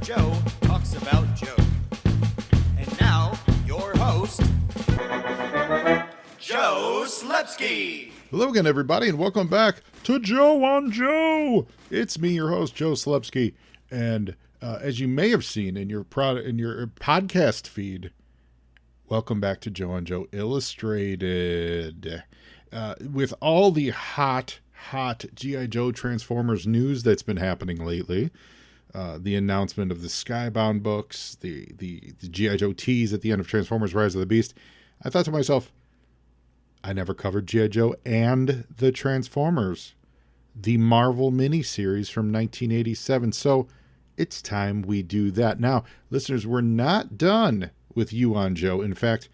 Joe talks about Joe. And now, your host, Joe Slepsky. Hello again, everybody, and welcome back to Joe on Joe. It's me, your host, Joe Slepsky, and as you may have seen in your podcast feed, welcome back to Joe on Joe Illustrated. With all the hot G.I. Joe Transformers news that's been happening lately, the announcement of the Skybound books, the G.I. Joe tease at the end of Transformers Rise of the Beast, I thought to myself, I never covered G.I. Joe and the Transformers, the Marvel miniseries from 1987, so it's time we do that. Now, listeners, we're not done with You on Joe. In fact,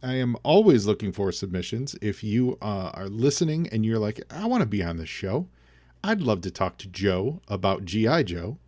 I am always looking for submissions. If you are listening and you're like, I want to be on this show, I'd love to talk to Joe about G.I. Joe,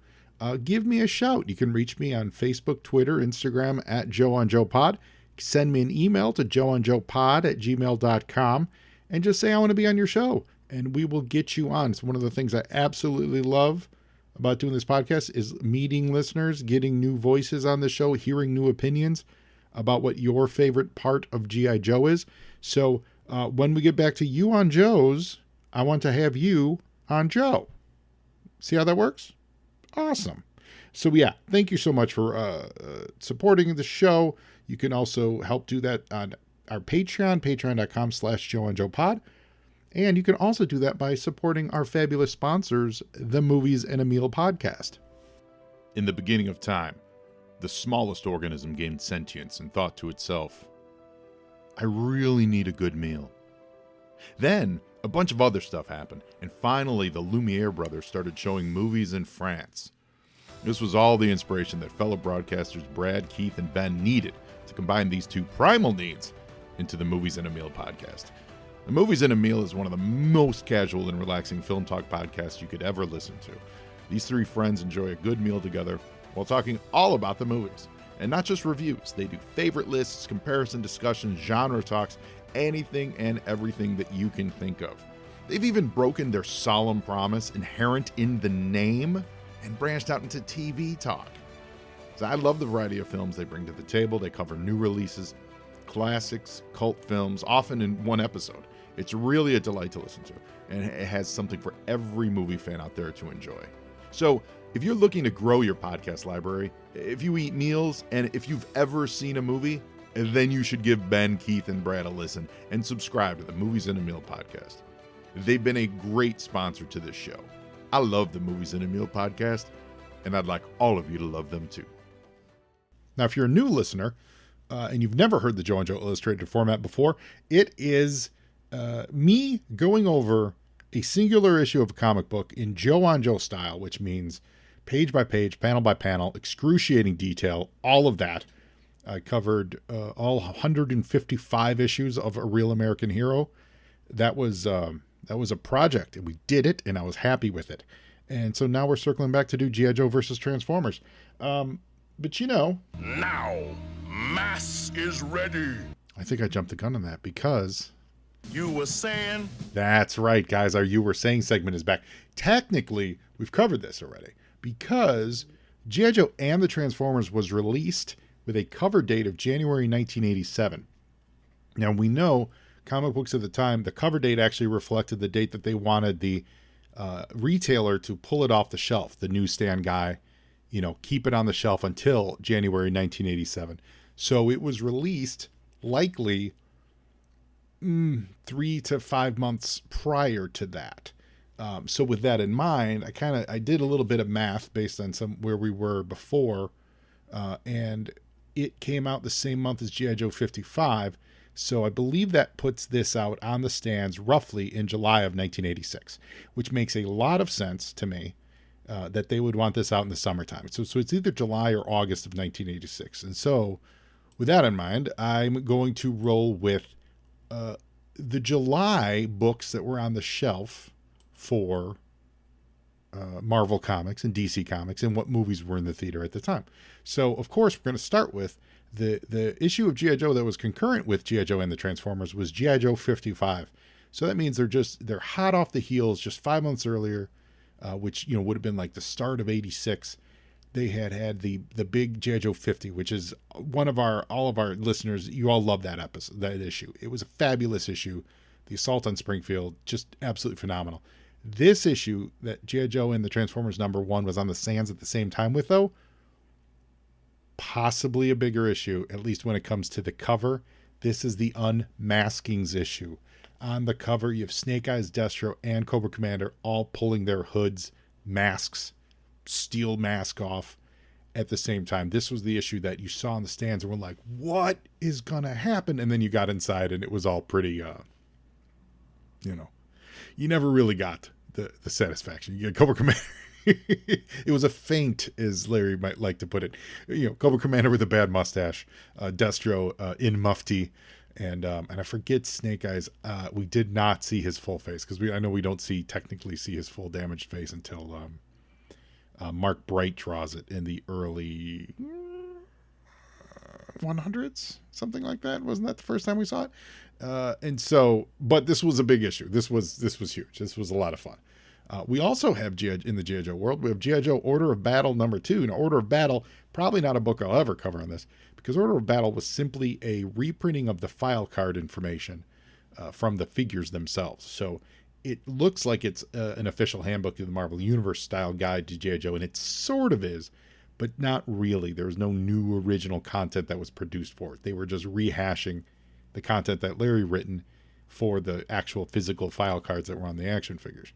give me a shout. You can reach me on Facebook, Twitter, Instagram at Joe on Joe Pod. Send me an email to joeonjoepod@gmail.com and just say I want to be on your show, and we will get you on. It's one of the things I absolutely love about doing this podcast is meeting listeners, getting new voices on the show, hearing new opinions about what your favorite part of G.I. Joe is. So when we get back to You on Joe's, I want to have you on Joe. See how that works? Awesome. So yeah, thank you so much for supporting the show. You can also help do that on our Patreon, patreon.com/JoeOnJoePod. And you can also do that by supporting our fabulous sponsors, the Movies and a Meal podcast. In the beginning of time, the smallest organism gained sentience and thought to itself, I really need a good meal. Then, a bunch of other stuff happened, and finally the Lumiere brothers started showing movies in France. This was all the inspiration that fellow broadcasters Brad, Keith, and Ben needed to combine these two primal needs into the Movies and a Meal podcast. The Movies and a Meal is one of the most casual and relaxing film talk podcasts you could ever listen to. These three friends enjoy a good meal together while talking all about the movies. And not just reviews. They do favorite lists, comparison discussions, genre talks, anything and everything that you can think of. They've even broken their solemn promise inherent in the name and branched out into TV talk. So I love the variety of films they bring to the table. They cover new releases, classics, cult films, often in one episode. It's really a delight to listen to, and it has something for every movie fan out there to enjoy. So if you're looking to grow your podcast library, if you eat meals, and if you've ever seen a movie, then you should give Ben, Keith, and Brad a listen and subscribe to the Movies and a Meal podcast. They've been a great sponsor to this show. I love the Movies and a Meal podcast, and I'd like all of you to love them too. Now, if you're a new listener, and you've never heard the Joe and Joe Illustrated format before, it is me going over a singular issue of a comic book in Joe on Joe style, which means page by page, panel by panel, excruciating detail, all of that. I covered all 155 issues of A Real American Hero. That was a project, and we did it, and I was happy with it. And so now we're circling back to do G.I. Joe versus Transformers. But you know... Now, mass is ready. I think I jumped the gun on that because... You were saying? That's right, guys. Our You Were Saying segment is back. Technically, we've covered this already because G.I. Joe and the Transformers was released with a cover date of January 1987. Now, we know comic books at the time, the cover date actually reflected the date that they wanted the retailer to pull it off the shelf, the newsstand guy, keep it on the shelf until January 1987. So it was released likely 3 to 5 months prior to that. So with that in mind, I did a little bit of math based on where we were before, and it came out the same month as G.I. Joe 55. So I believe that puts this out on the stands roughly in July of 1986, which makes a lot of sense to me that they would want this out in the summertime. So it's either July or August of 1986. And so with that in mind, I'm going to roll with the July books that were on the shelf for Marvel Comics and DC Comics and what movies were in the theater at the time. So, of course, we're going to start with the issue of G.I. Joe that was concurrent with G.I. Joe and the Transformers was G.I. Joe 55. So that means they're hot off the heels just 5 months earlier, which, would have been like the start of 86. they had the big G.I. Joe 50, which is all of our listeners, you all love that episode, that issue. It was a fabulous issue. The assault on Springfield, just absolutely phenomenal. This issue that G.I. Joe and the Transformers #1 was on the sands at the same time with, though, possibly a bigger issue, at least when it comes to the cover. This is the Unmaskings issue. On the cover, you have Snake Eyes, Destro, and Cobra Commander all pulling their hoods, masks, steel mask off at the same time. This was the issue that you saw in the stands and were like, what is going to happen? And then you got inside and it was all pretty, you never really got the satisfaction. You get Cobra Commander. It was a feint, as Larry might like to put it. Cobra Commander with a bad mustache, Destro in mufti, and I forget Snake Eyes. We did not see his full face because I know we don't technically see his full damaged face until Mark Bright draws it in the early 100s, something like that. Wasn't that the first time we saw it? But this was a big issue. This was huge. This was a lot of fun. We also have in the G.I. Joe world, we have G.I. Joe Order of Battle #2. Now, Order of Battle, probably not a book I'll ever cover on this, because Order of Battle was simply a reprinting of the file card information from the figures themselves. So it looks like it's an official handbook of the Marvel Universe style guide to G.I. Joe, and it sort of is, but not really. There was no new original content that was produced for it. They were just rehashing the content that Larry written for the actual physical file cards that were on the action figures.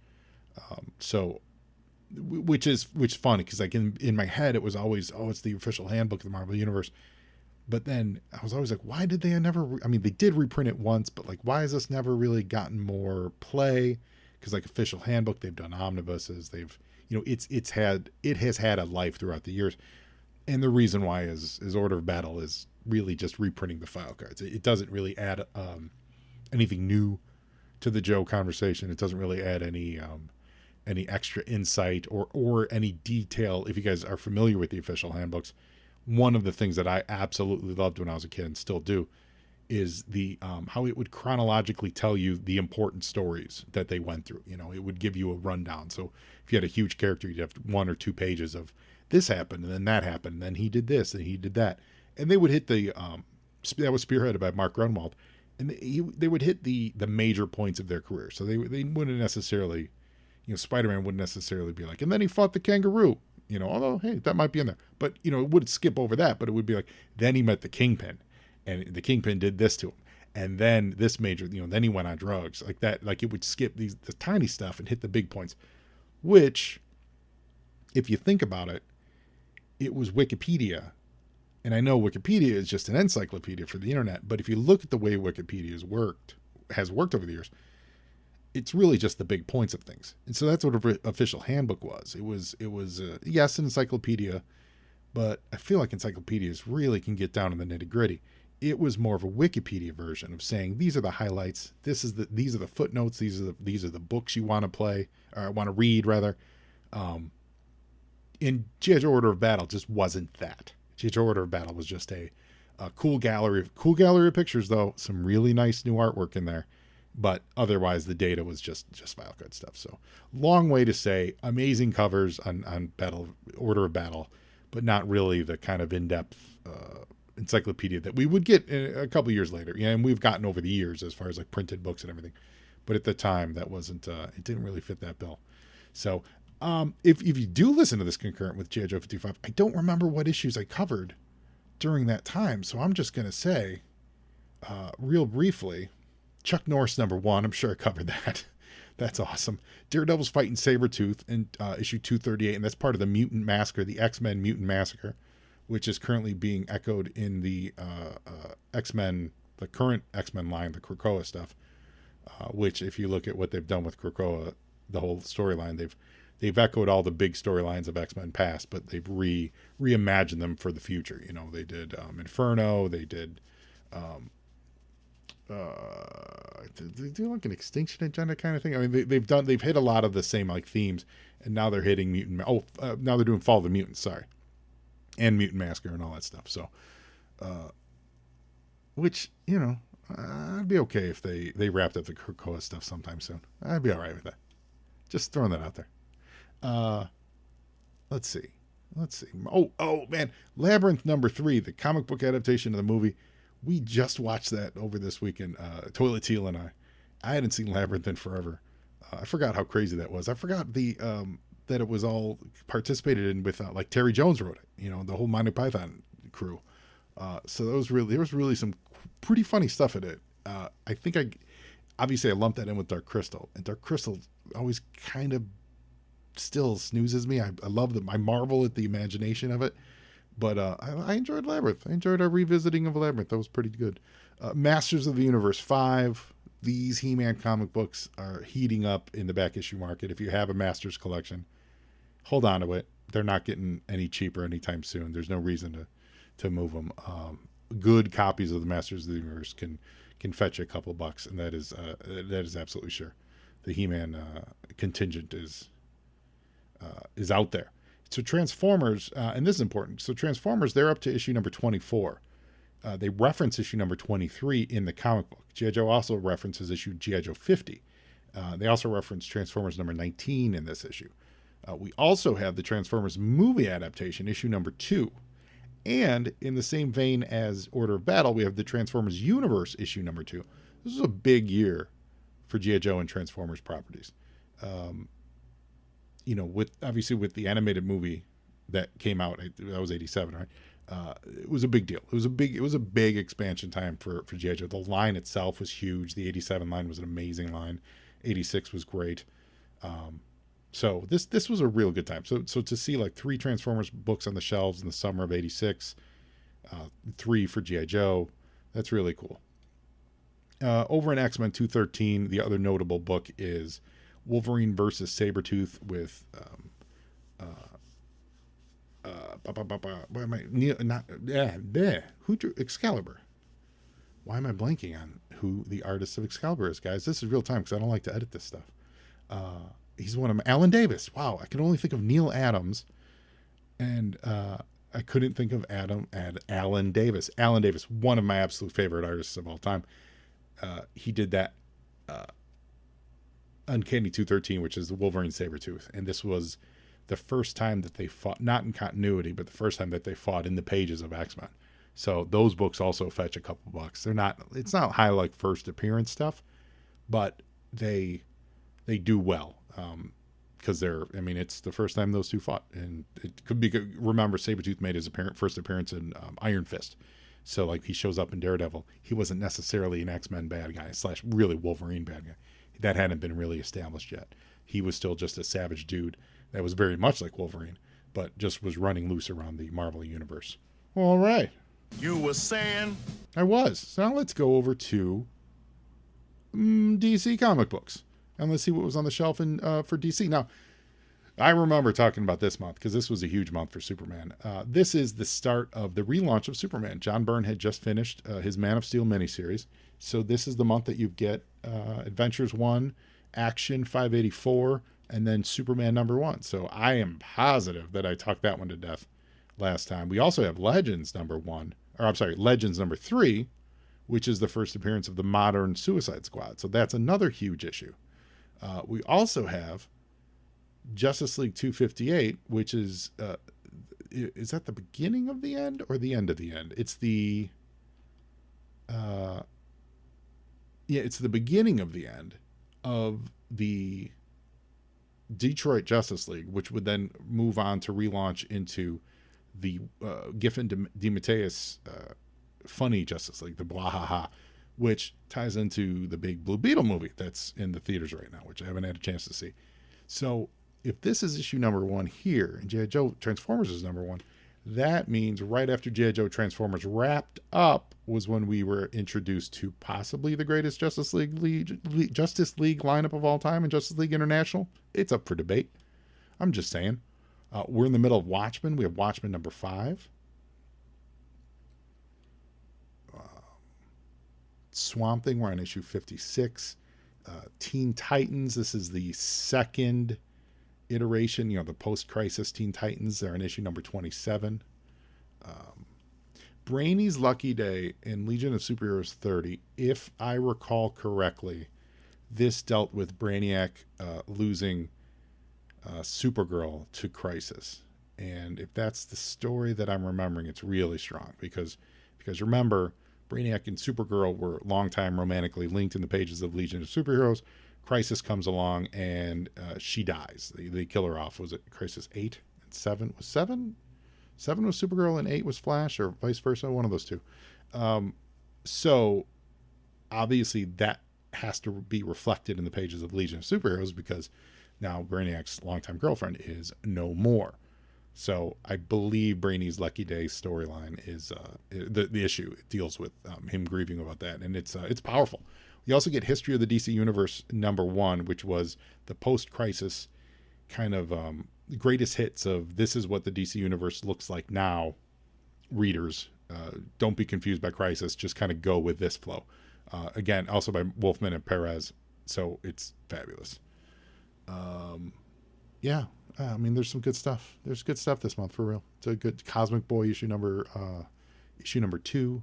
Which is funny because like in my head it was always, it's the official handbook of the Marvel Universe, but then I was always like, why did they never? I mean, they did reprint it once, but like, why has this never really gotten more play? Because like official handbook, they've done omnibuses, it has had a life throughout the years, and the reason why is Order of Battle is really just reprinting the file cards. It doesn't really add anything new to the Joe conversation. It doesn't really add any extra insight or any detail. If you guys are familiar with the official handbooks, one of the things that I absolutely loved when I was a kid and still do is the how it would chronologically tell you the important stories that they went through. It would give you a rundown. So if you had a huge character, you'd have 1 or 2 pages of this happened and then that happened and then he did this and he did that, and they would hit the that was spearheaded by Mark Grunwald, and they would hit the major points of their career. So they wouldn't necessarily, Spider-Man wouldn't necessarily be like, and then he fought the kangaroo, although, hey, that might be in there. But, it would skip over that, but it would be like, then he met the Kingpin, and the Kingpin did this to him. And then this major, then he went on drugs. Like that, like it would skip the tiny stuff and hit the big points, which, if you think about it, it was Wikipedia. And I know Wikipedia is just an encyclopedia for the internet, but if you look at the way Wikipedia has worked over the years, it's really just the big points of things. And so that's what an official handbook was. It was yes, an encyclopedia, but I feel like encyclopedias really can get down in the nitty gritty. It was more of a Wikipedia version of saying, these are the highlights. These are the footnotes. These are the books you want to play or want to read rather. In G.I. Joe Order of Battle just wasn't that. G.I. Joe Order of Battle was just a cool gallery of pictures, though. Some really nice new artwork in there. But otherwise, the data was just file card stuff. So long way to say amazing covers on Order of Battle, but not really the kind of in-depth encyclopedia that we would get a couple years later. And we've gotten over the years as far as like printed books and everything. But at the time, that wasn't. It didn't really fit that bill. So if you do listen to this concurrent with G.I. Joe 55, I don't remember what issues I covered during that time. So I'm just going to say, real briefly, Chuck Norris #1. I'm sure I covered that. That's awesome. Daredevil's fighting Sabretooth in issue 238, and that's part of the Mutant Massacre, the X-Men Mutant Massacre, which is currently being echoed in the X-Men, the current X-Men line, the Krakoa stuff. Which, if you look at what they've done with Krakoa, the whole storyline, they've echoed all the big storylines of X-Men past, but they've reimagined them for the future. They did Inferno, they did. They do like an Extinction Agenda kind of thing. I mean, they've hit a lot of the same like themes, and now they're hitting Mutant. Now they're doing Fall of the Mutants, sorry, and Mutant Massacre and all that stuff. So, which I'd be okay if they wrapped up the Krakoa stuff sometime soon. I'd be all right with that. Just throwing that out there. Let's see. Let's see. Oh man, Labyrinth #3, the comic book adaptation of the movie. We just watched that over this weekend. Toilet Teal and I hadn't seen Labyrinth in forever. I forgot how crazy that was. I forgot that it was all participated in with like Terry Jones wrote it. You know, the whole Monty Python crew. So there was really some pretty funny stuff in it. I think obviously I lumped that in with Dark Crystal, and Dark Crystal always kind of still snoozes me. I love I marvel at the imagination of it, but I enjoyed Labyrinth. I enjoyed our revisiting of Labyrinth. That was pretty good. Masters of the Universe 5. These He-Man comic books are heating up in the back issue market. If you have a Masters collection, hold on to it. They're not getting any cheaper anytime soon. There's no reason to move them. Good copies of the Masters of the Universe can fetch you a couple bucks, and that is absolutely sure. The He-Man contingent is out there. So Transformers, and this is important. So Transformers, they're up to issue number 24. They reference issue number 23 in the comic book. G.I. Joe also references issue G.I. Joe 50. They also reference Transformers number 19 in this issue. We also have the Transformers movie adaptation, issue number 2. And in the same vein as Order of Battle, we have the Transformers Universe issue number 2. This is a big year for G.I. Joe and Transformers properties. You know, with the animated movie that came out, that was 87, right? It was a big deal. It was a big expansion time for G.I. Joe. The line itself was huge. The 87 line was an amazing line. 86 was great. So this was a real good time. So to see like 3 Transformers books on the shelves in the summer of 86, 3 for G.I. Joe, that's really cool. Over in X-Men 213, the other notable book is Wolverine versus Sabretooth with who drew Excalibur? Why am I blanking on who the artist of Excalibur is, guys? This is real time because I don't like to edit this stuff. He's one of them. Alan Davis. Wow, I can only think of Neil Adams, and I couldn't think of Alan Davis. Alan Davis, one of my absolute favorite artists of all time. He did that Uncanny 213, which is the Wolverine Sabretooth, and this was the first time that they fought, not in continuity, but the first time that they fought in the pages of X-Men. So those books also fetch a couple bucks. It's not high like first appearance stuff, but they do well. Because it's the first time those two fought, and it could be good. Remember, Sabretooth made his first appearance in Iron Fist, so like he shows up in Daredevil. He wasn't necessarily an X-Men bad guy / really Wolverine bad guy. That hadn't been really established yet. He was still just a savage dude that was very much like Wolverine, but just was running loose around the Marvel universe. All right, You were saying? I was. So now let's go over to DC comic books. And let's see what was on the shelf for DC. Now, I remember talking about this month because this was a huge month for Superman. This is the start of the relaunch of Superman. John Byrne had just finished his Man of Steel miniseries. So this is the month that you get Adventures 1, Action 584, and then Superman #1. So I am positive that I talked that one to death last time. We also have Legends #3, which is the first appearance of the modern Suicide Squad. So that's another huge issue. We also have Justice League 258, which is that the beginning of the end or the end of the end? It's it's the beginning of the end of the Detroit Justice League, which would then move on to relaunch into the Giffen DeMatteis funny Justice League, the Bwahaha, which ties into the big Blue Beetle movie that's in the theaters right now, which I haven't had a chance to see. So if this is issue #1 here and G.I. Joe Transformers is #1, that means right after G.I. Joe Transformers wrapped up was when we were introduced to possibly the greatest Justice League lineup of all time in Justice League International. It's up for debate. I'm just saying. We're in the middle of Watchmen. We have Watchmen #5. Swamp Thing, we're on issue 56. Teen Titans, this is the second iteration, the post-crisis Teen Titans. They're in issue number 27. Brainy's Lucky Day in Legion of Superheroes 30, if I recall correctly, this dealt with Brainiac losing Supergirl to Crisis. And if that's the story that I'm remembering, it's really strong because remember, Brainiac and Supergirl were longtime romantically linked in the pages of Legion of Superheroes. Crisis comes along and she dies. They kill her off. Was it Crisis 8 and 7? Was 7? 7 was Supergirl and 8 was Flash, or vice versa? One of those two. So obviously that has to be reflected in the pages of Legion of Superheroes because now Brainiac's longtime girlfriend is no more. So I believe Brainy's Lucky Day storyline is the issue. It deals with him grieving about that, and it's powerful. We also get History of the DC Universe #1, which was the post-crisis kind of greatest hits of this is what the DC Universe looks like now. Readers, don't be confused by Crisis. Just kind of go with this flow. Again, also by Wolfman and Perez. So it's fabulous. Yeah. I mean, there's some good stuff. There's good stuff this month for real. It's a good Cosmic Boy issue number 2.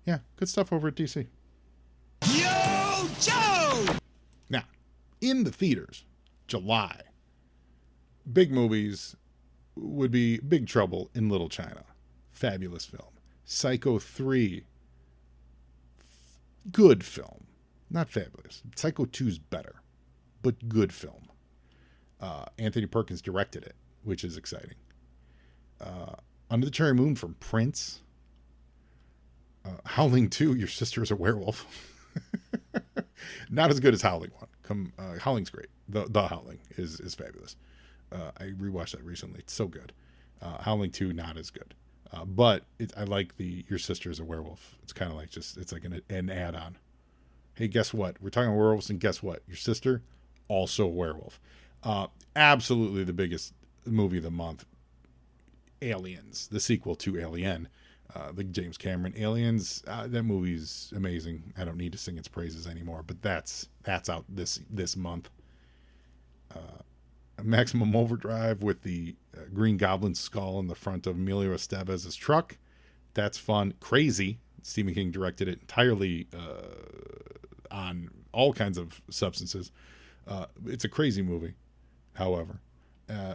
Yeah, good stuff over at DC. Yo, Joe! Now, in the theaters, July, big movies would be Big Trouble in Little China. Fabulous film. Psycho 3, good film. Not fabulous. Psycho 2's better, but good film. Anthony Perkins directed it, which is exciting. Under the Cherry Moon from Prince. Howling 2, Your Sister is a Werewolf. Not as good as Howling 1. Howling's great. The Howling is fabulous. I rewatched that recently. It's so good. Howling 2, not as good. But I like the Your Sister is a Werewolf. It's kind of like it's like an add-on. Hey, guess what? We're talking werewolves, and guess what? Your sister, also a werewolf. Absolutely the biggest movie of the month. Aliens, the sequel to Alien, the James Cameron Aliens. That movie's amazing. I don't need to sing its praises anymore, but that's out this month. Maximum Overdrive with the Green Goblin skull in the front of Emilio Estevez's truck. That's fun. Crazy. Stephen King directed it entirely on all kinds of substances. It's a crazy movie. However,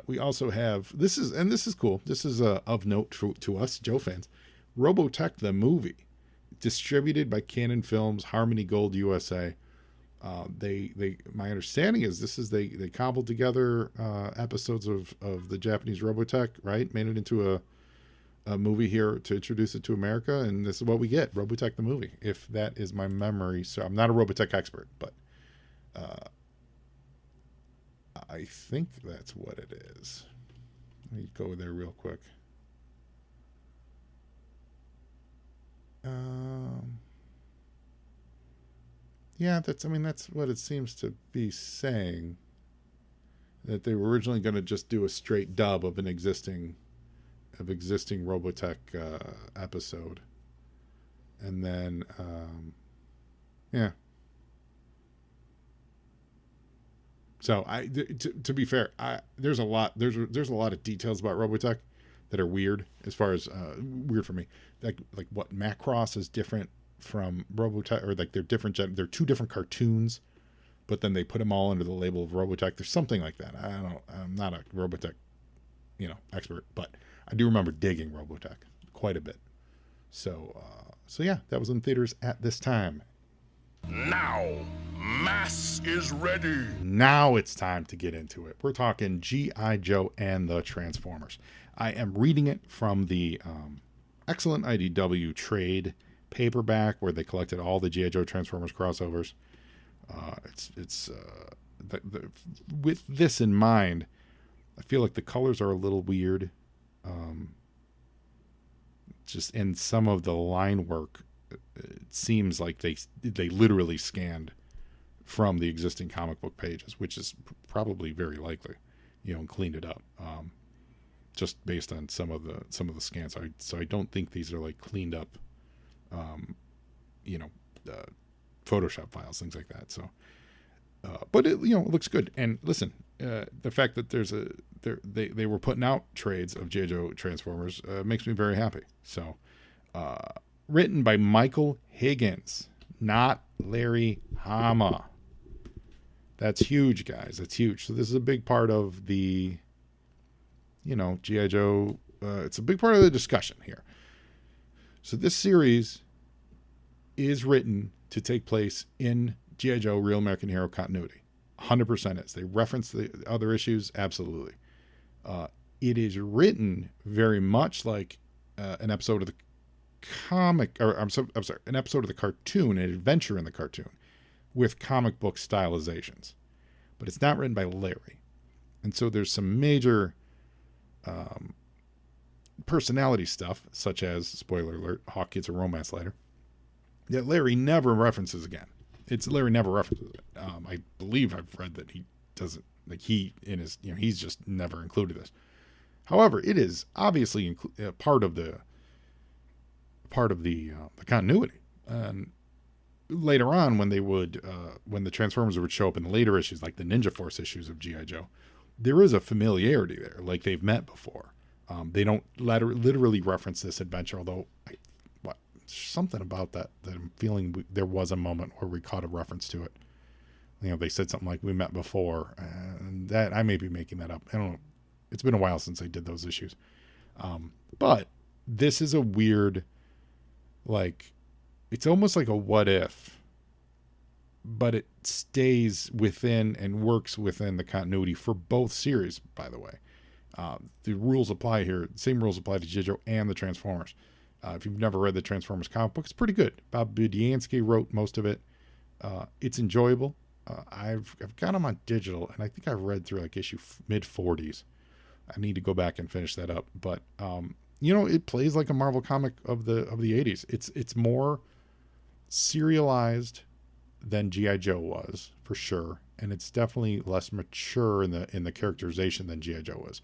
we also have this is cool. This is of note to us Joe fans. Robotech the movie, distributed by Canon Films, Harmony Gold USA. They my understanding is they cobbled together episodes of the Japanese Robotech, right? Made it into a movie here to introduce it to America, and this is what we get, Robotech the movie, if that is my memory. So I'm not a Robotech expert, but I think that's what it is. Let me go there real quick. Yeah, that's what it seems to be saying. That they were originally going to just do a straight dub of an existing Robotech episode, and then yeah. So to be fair, there's a lot of details about Robotech that are weird, as far as weird for me. Like what Macross is different from Robotech, or like they're different. They're two different cartoons, but then they put them all under the label of Robotech. There's something like that. I'm not a Robotech, expert, but I do remember digging Robotech quite a bit. So yeah, that was in theaters at this time. Now, mass is ready. Now it's time to get into it. We're talking G.I. Joe and the Transformers. I am reading it from the excellent IDW trade paperback where they collected all the G.I. Joe Transformers crossovers. With this in mind, I feel like the colors are a little weird. Just in some of the line work, it seems like they literally scanned from the existing comic book pages, which is probably very likely, and cleaned it up, just based on some of the scans. So I don't think these are like cleaned up, Photoshop files, things like that. So, but it looks good. And listen, the fact that they were putting out trades of G.I. Joe Transformers makes me very happy. So, written by Michael Higgins, not Larry Hama. That's huge, guys. That's huge. So this is a big part of the G.I. Joe, it's a big part of the discussion here. So this series is written to take place in G.I. Joe Real American Hero continuity. 100% is. They reference the other issues, absolutely. It is written very much like an episode of the comic, or I'm sorry, an episode of the cartoon, an adventure in the cartoon, with comic book stylizations. But it's not written by Larry. And so there's some major personality stuff, such as, spoiler alert, Hawk gets a romance letter, that Larry never references again. Larry never references it. I believe I've read that he doesn't, like he in his, he's just never included this. However, it is obviously part of the continuity. And later on, when the Transformers would show up in the later issues, like the Ninja Force issues of G.I. Joe, there is a familiarity there, like they've met before. They don't literally reference this adventure, although something about that I'm feeling there was a moment where we caught a reference to it. They said something like, we met before, and that I may be making that up. I don't know. It's been a while since I did those issues. But this is a weird, it's almost like a what if, but it stays within and works within the continuity for both series, by the way. The rules apply here. Same rules apply to G.I. Joe and the Transformers. If you've never read the Transformers comic book, it's pretty good. Bob Budiansky wrote most of it. It's enjoyable. I've got them on digital, and I think I've read through issue mid-40s. I need to go back and finish that up. But it plays like a Marvel comic of the 80s. It's more serialized than G.I. Joe was, for sure, and it's definitely less mature in the characterization than G.I. Joe was.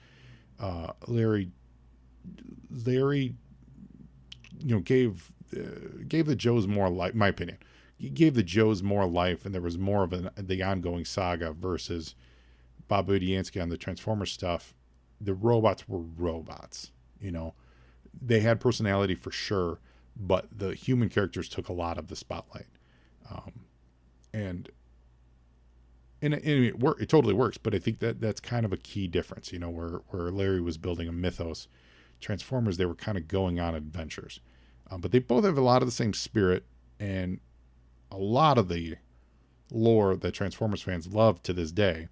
Larry gave the Joes more life, my opinion. He gave the Joes more life, and there was more of the ongoing saga versus Bob Budiansky on the Transformers stuff. The robots were robots, They had personality for sure, but the human characters took a lot of the spotlight. And it totally works, but I think that's kind of a key difference, where Larry was building a mythos. Transformers, they were kind of going on adventures. But they both have a lot of the same spirit, and a lot of the lore that Transformers fans love to this day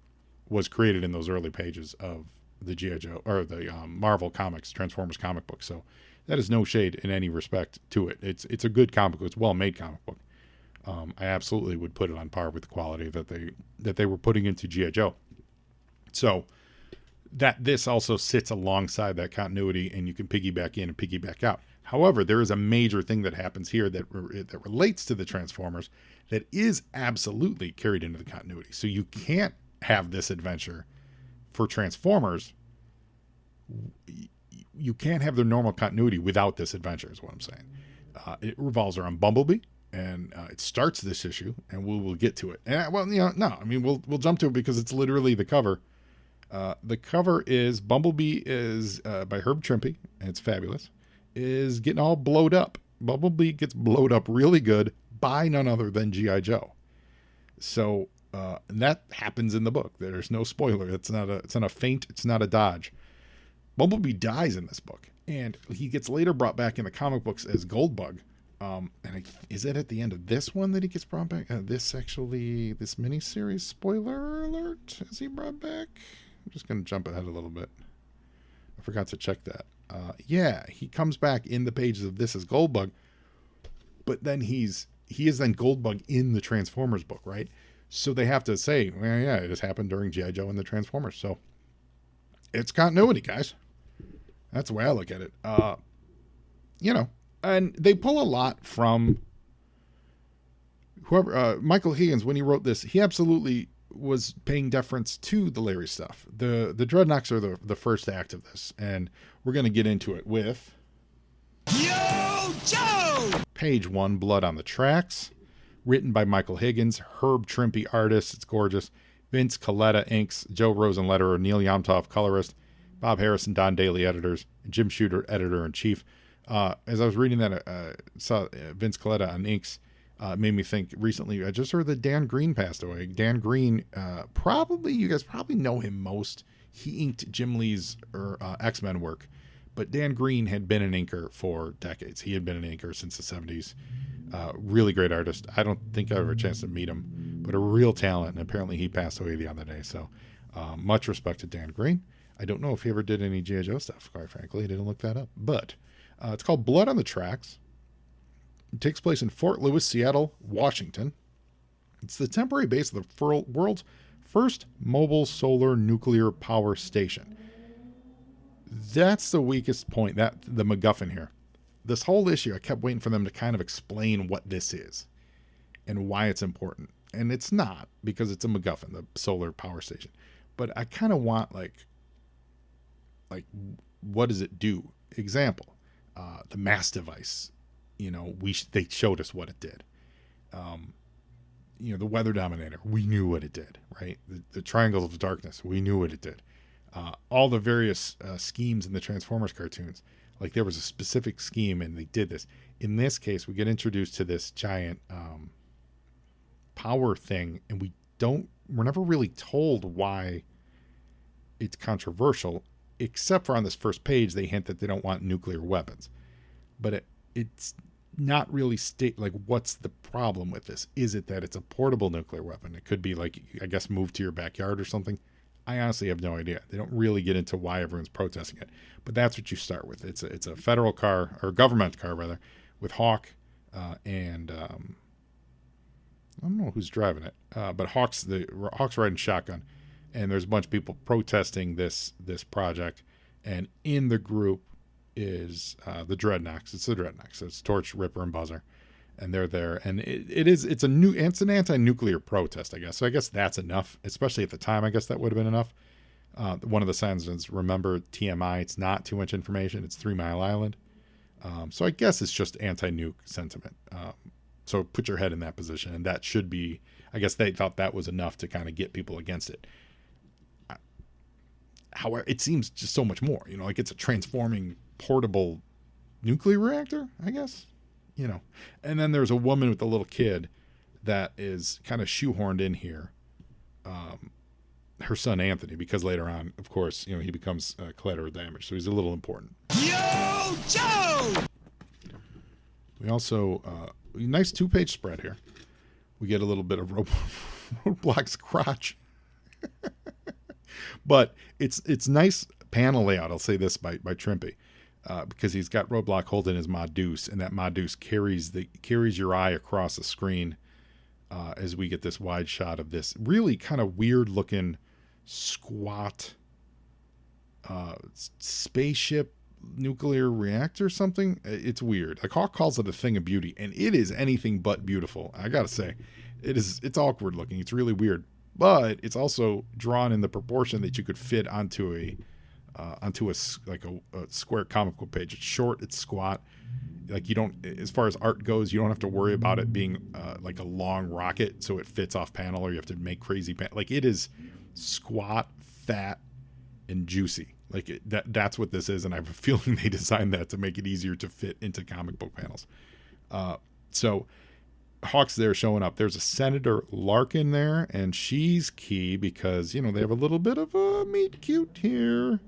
was created in those early pages of the G.I. Joe, or the Marvel Comics Transformers comic book. So that is no shade in any respect to it. It's a good comic book. It's a well-made comic book. I absolutely would put it on par with the quality that they were putting into G.I. Joe. So that this also sits alongside that continuity, and you can piggyback in and piggyback out. However, there is a major thing that happens here that relates to the Transformers that is absolutely carried into the continuity. So you can't have this adventure for Transformers. You can't have the normal continuity without this adventure, is what I'm saying. It revolves around Bumblebee, and it starts this issue, and we'll get to it. And we'll jump to it because it's literally the cover. The cover is Bumblebee is by Herb Trimpe, and it's fabulous. Is getting all blowed up. Bumblebee gets blowed up really good by none other than G.I. Joe. So and that happens in the book. There's no spoiler. It's not a feint. It's not a dodge. Bumblebee dies in this book, and he gets later brought back in the comic books as Goldbug. Is it at the end of this one that he gets brought back? This miniseries, spoiler alert, is he brought back? I'm just going to jump ahead a little bit. I forgot to check that. He comes back in the pages of this as Goldbug, but then he is then Goldbug in the Transformers book, right? So they have to say, well, yeah, it has happened during G.I. Joe and the Transformers. So it's continuity, guys. That's the way I look at it. And they pull a lot from whoever, Michael Higgins, when he wrote this, he absolutely was paying deference to the Larry stuff. The Dreadnoks are the first act of this, and we're going to get into it with Yo, Joe! Page 1, Blood on the Tracks, written by Michael Higgins, Herb Trimpe artist, it's gorgeous, Vince Coletta inks, Joe Rosen letterer, Neil Yomtov colorist, Bob Harrison, Don Daly editors, and Jim Shooter editor-in-chief. As I was reading that, saw Vince Coletta on inks. It made me think recently, I just heard that Dan Green passed away. Dan Green, you guys probably know him most. He inked Jim Lee's X-Men work. But Dan Green had been an inker for decades. He had been an inker since the 70s. Really great artist. I don't think I ever had a chance to meet him, but a real talent. And apparently he passed away the other day. So much respect to Dan Green. I don't know if he ever did any G.I. Joe stuff, quite frankly. I didn't look that up. But it's called Blood on the Tracks. It takes place in Fort Lewis, Seattle, Washington. It's the temporary base of the world's first mobile solar nuclear power station. That's the weakest point, the MacGuffin here. This whole issue, I kept waiting for them to kind of explain what this is and why it's important. And it's not, because it's a MacGuffin, the solar power station. But I kind of want, like, what does it do? Example, the mass device. They showed us what it did. The weather dominator, we knew what it did, right? The triangles of darkness, we knew what it did. All the various schemes in the Transformers cartoons, like there was a specific scheme and they did this. In this case, we get introduced to this giant power thing, and we're never really told why it's controversial, except for on this first page, they hint that they don't want nuclear weapons. But it's not really what's the problem with this? Is it that it's a portable nuclear weapon? It could be moved to your backyard or something. I honestly have no idea. They don't really get into why everyone's protesting it, but that's what you start with. It's a federal car, or government car rather, with Hawk and I don't know who's driving it, but Hawk's riding shotgun, and there's a bunch of people protesting this project, and in the group is the Dreadnoks. It's the Dreadnoks. So it's Torch, Ripper, and Buzzer, and they're there. And it's an anti-nuclear protest, I guess. So I guess that's enough, especially at the time. I guess that would have been enough. One of the signs is, remember, TMI. It's not too much information. It's 3 Mile Island. So I guess it's just anti-nuke sentiment. So put your head in that position, and that should be. I guess they thought that was enough to kind of get people against it. However, it seems just so much more. It's a transforming portable nuclear reactor, I guess. And then there's a woman with a little kid that is kind of shoehorned in here. Her son Anthony, because later on, of course, he becomes collateral damage, so he's a little important. Yo, Joe! We also nice 2-page spread here. We get a little bit of Roadblock's crotch, but it's nice panel layout. I'll say this by Trimpe. Because he's got Roadblock holding his Modus, and that Modus carries your eye across the screen as we get this wide shot of this really kind of weird looking squat spaceship nuclear reactor something. It's weird. Like Hawk calls it a thing of beauty, and it is anything but beautiful. I gotta say, it's awkward looking. It's really weird, but it's also drawn in the proportion that you could fit onto a square comic book page. It's short, it's squat. Like you don't, as far as art goes, you don't have to worry about it being like a long rocket so it fits off panel, or you have to make crazy like it is squat, fat, and juicy. Like that's what this is, and I have a feeling they designed that to make it easier to fit into comic book panels. So Hawk's there showing up. There's a Senator Larkin there, and she's key because they have a little bit of a meet cute here.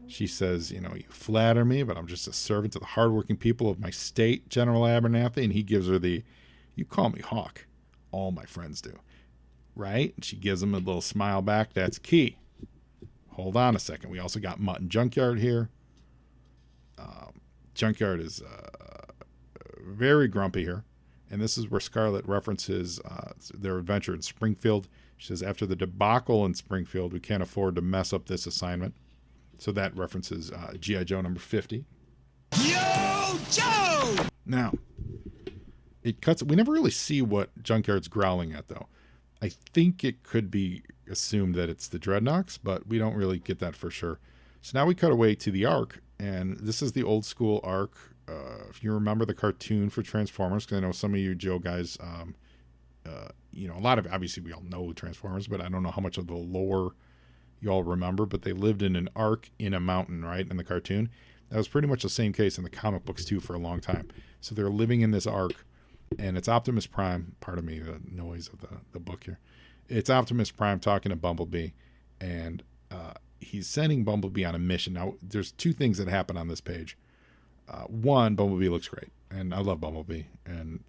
She says, you flatter me, but I'm just a servant to the hardworking people of my state, General Abernathy. And he gives her you call me Hawk. All my friends do. Right? And she gives him a little smile back. That's key. Hold on a second. We also got Mutt and Junkyard here. Junkyard is very grumpy here. And this is where Scarlet references their adventure in Springfield. She says, after the debacle in Springfield, we can't afford to mess up this assignment. So that references G.I. Joe number 50. Yo, Joe! Now, it cuts. We never really see what Junkyard's growling at, though. I think it could be assumed that it's the Dreadnoks, but we don't really get that for sure. So now we cut away to the Ark, and this is the old school Ark. If you remember the cartoon for Transformers, because I know some of you Joe guys, a lot of, obviously we all know Transformers, but I don't know how much of the lore you all remember, but they lived in an ark in a mountain, right, in the cartoon. That was pretty much the same case in the comic books, too, for a long time. So they're living in this ark, And it's Optimus Prime. Pardon me, the noise of the book here. It's Optimus Prime talking to Bumblebee, and he's sending Bumblebee on a mission. Now, there's two things that happen on this page. One, Bumblebee looks great, and I love Bumblebee, and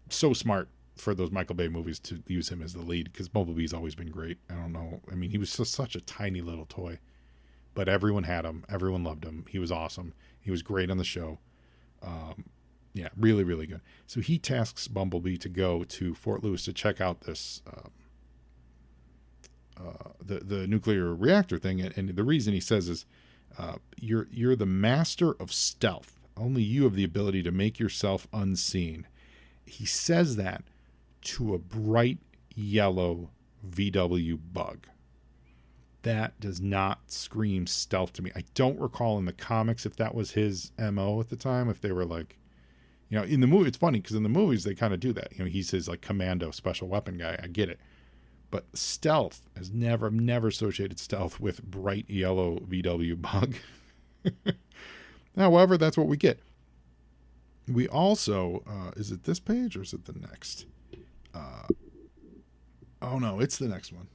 so smart for those Michael Bay movies to use him as the lead, because Bumblebee's always been great. I don't know. I mean, he was just such a tiny little toy, but everyone had him. Everyone loved him. He was awesome. He was great on the show. Yeah, really, really good. So he tasks Bumblebee to go to Fort Lewis to check out this the nuclear reactor thing, and the reason he says is you're the master of stealth. Only you have the ability to make yourself unseen. He says that to a bright yellow VW Bug. That does not scream stealth to me. I don't recall in the comics if that was his MO at the time, if they were like, you know, in the movie, it's funny because in the movies they kind of do that. You know, he's his like commando special weapon guy. I get it. But stealth has never associated stealth with bright yellow VW Bug. However, that's what we get. We also, is it this page or is it the next? Oh no, it's the next one.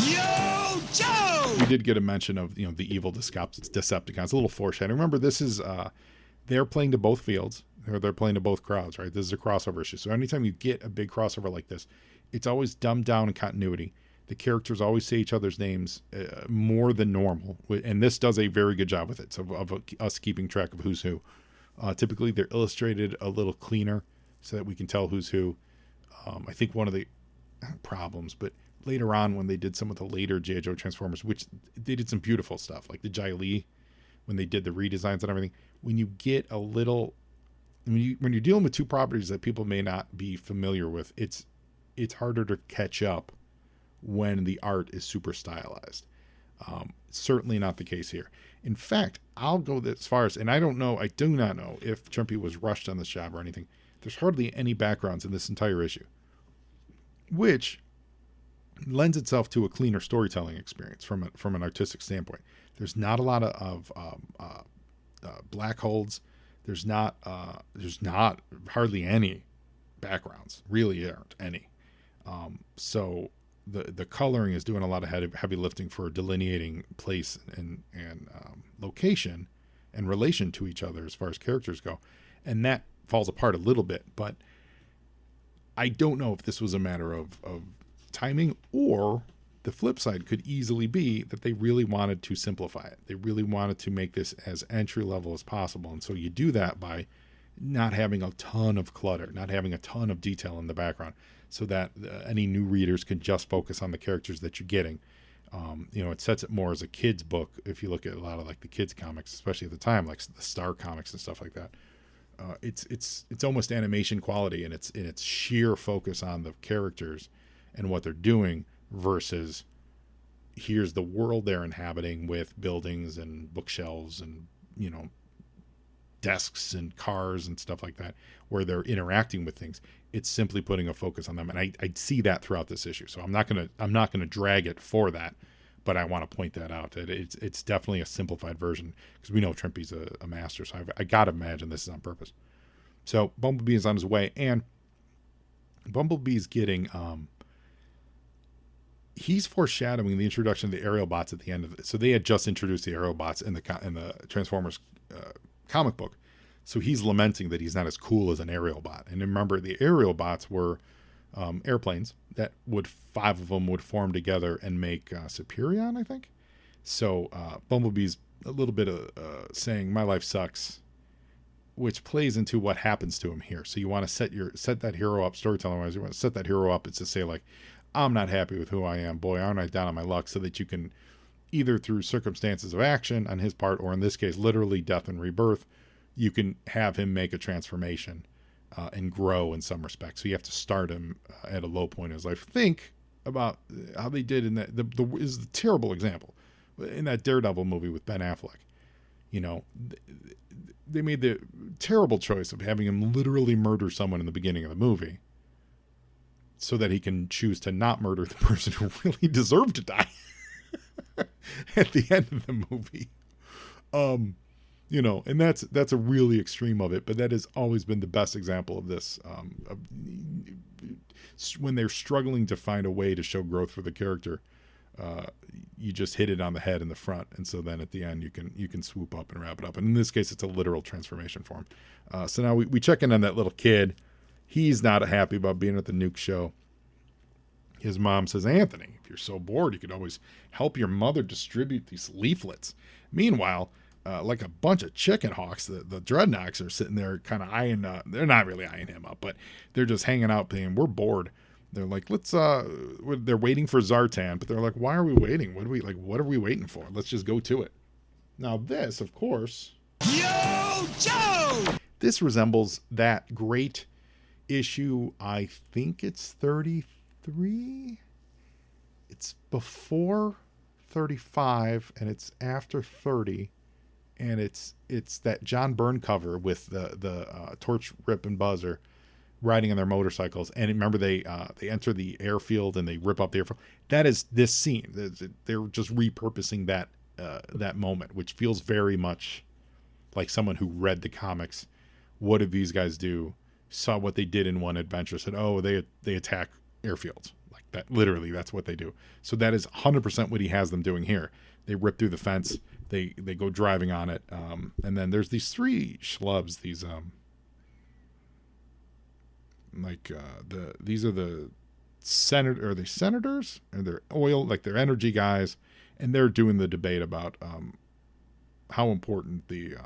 Yo, Joe! We did get a mention of, you know, the evil Decepticons. A little foreshadowing. Remember, this is, they're playing to both fields. They're playing to both crowds, right? This is a crossover issue. So anytime you get a big crossover like this, it's always dumbed down in continuity. The characters always say each other's names more than normal. And this does a very good job with it, so of us keeping track of who's who. Typically, they're illustrated a little cleaner so that we can tell who's who. I think one of the problems, but later on when they did some of the later G.I. Joe Transformers, which they did some beautiful stuff, like the Jai Lee, when they did the redesigns and everything, when you get a little, when you're dealing with two properties that people may not be familiar with, it's harder to catch up when the art is super stylized. Certainly not the case here. In fact, I'll go as far as, and I do not know if Trimpe was rushed on this job or anything. There's hardly any backgrounds in this entire issue, which lends itself to a cleaner storytelling experience from an artistic standpoint. There's not a lot of black holds. There's not hardly any backgrounds. Really aren't any. So the coloring is doing a lot of heavy lifting for delineating place and location and relation to each other as far as characters go, and that falls apart a little bit. But I don't know if this was a matter of timing, or the flip side could easily be that they really wanted to simplify it. They really wanted to make this as entry level as possible, and so you do that by not having a ton of clutter, not having a ton of detail in the background, so that any new readers can just focus on the characters that you're getting. It sets it more as a kid's book. If you look at a lot of like the kids comics, especially at the time, like the Star comics and stuff like that, it's almost animation quality, and it's sheer focus on the characters and what they're doing versus here's the world they're inhabiting with buildings and bookshelves and, you know, desks and cars and stuff like that, where they're interacting with things. It's simply putting a focus on them, and I see that throughout this issue. So I'm not gonna drag it for that, but I want to point that out, that it's definitely a simplified version, because we know Trimpe's a master. So I gotta imagine this is on purpose. So Bumblebee is on his way, and Bumblebee's getting he's foreshadowing the introduction of the aerial bots at the end of it. So they had just introduced the aerial bots in the Transformers comic book. So he's lamenting that he's not as cool as an aerial bot. And remember, the aerial bots were airplanes that 5 of them would form together and make Superion, I think. So Bumblebee's a little bit of saying, "My life sucks," which plays into what happens to him here. So you want to set that hero up, storytelling wise. You want to set that hero up. It's to say, like, I'm not happy with who I am. Boy, aren't I down on my luck? So that you can, either through circumstances of action on his part, or in this case, literally death and rebirth, you can have him make a transformation and grow in some respects. So you have to start him at a low point in his life. Think about how they did in that. Is the terrible example in that Daredevil movie with Ben Affleck. You know, they made the terrible choice of having him literally murder someone in the beginning of the movie, so that he can choose to not murder the person who really deserved to die at the end of the movie. And that's a really extreme of it, but that has always been the best example of this. When they're struggling to find a way to show growth for the character, you just hit it on the head in the front, and so then at the end you can swoop up and wrap it up. And in this case, it's a literal transformation for him. So now we check in on that little kid. He's not happy about being at the Nuke show. His mom says, Anthony, if you're so bored, you could always help your mother distribute these leaflets. Meanwhile, like a bunch of chicken hawks, the Dreadnoks are sitting there kind of eyeing, they're not really eyeing him up, but they're just hanging out saying, we're bored. They're like, they're waiting for Zartan, but they're like, why are we waiting? What are we waiting for? Let's just go to it. Now this, of course, Yo, Joe! This resembles that great issue, I think it's 33. It's before 35 and it's after 30. And it's that John Byrne cover with the Torch, Rip, and Buzzer riding on their motorcycles. And remember, they enter the airfield and they rip up the airfield. That is this scene. They're just repurposing that moment, which feels very much like someone who read the comics. What did these guys do? Saw what they did in one adventure. Said, oh, they attack airfields. Like that. Literally, that's what they do. So that is 100% what he has them doing here. They rip through the fence. They go driving on it. And then there's these three schlubs. These these are the are they senators? Or they're oil, like they're energy guys, and they're doing the debate about how important the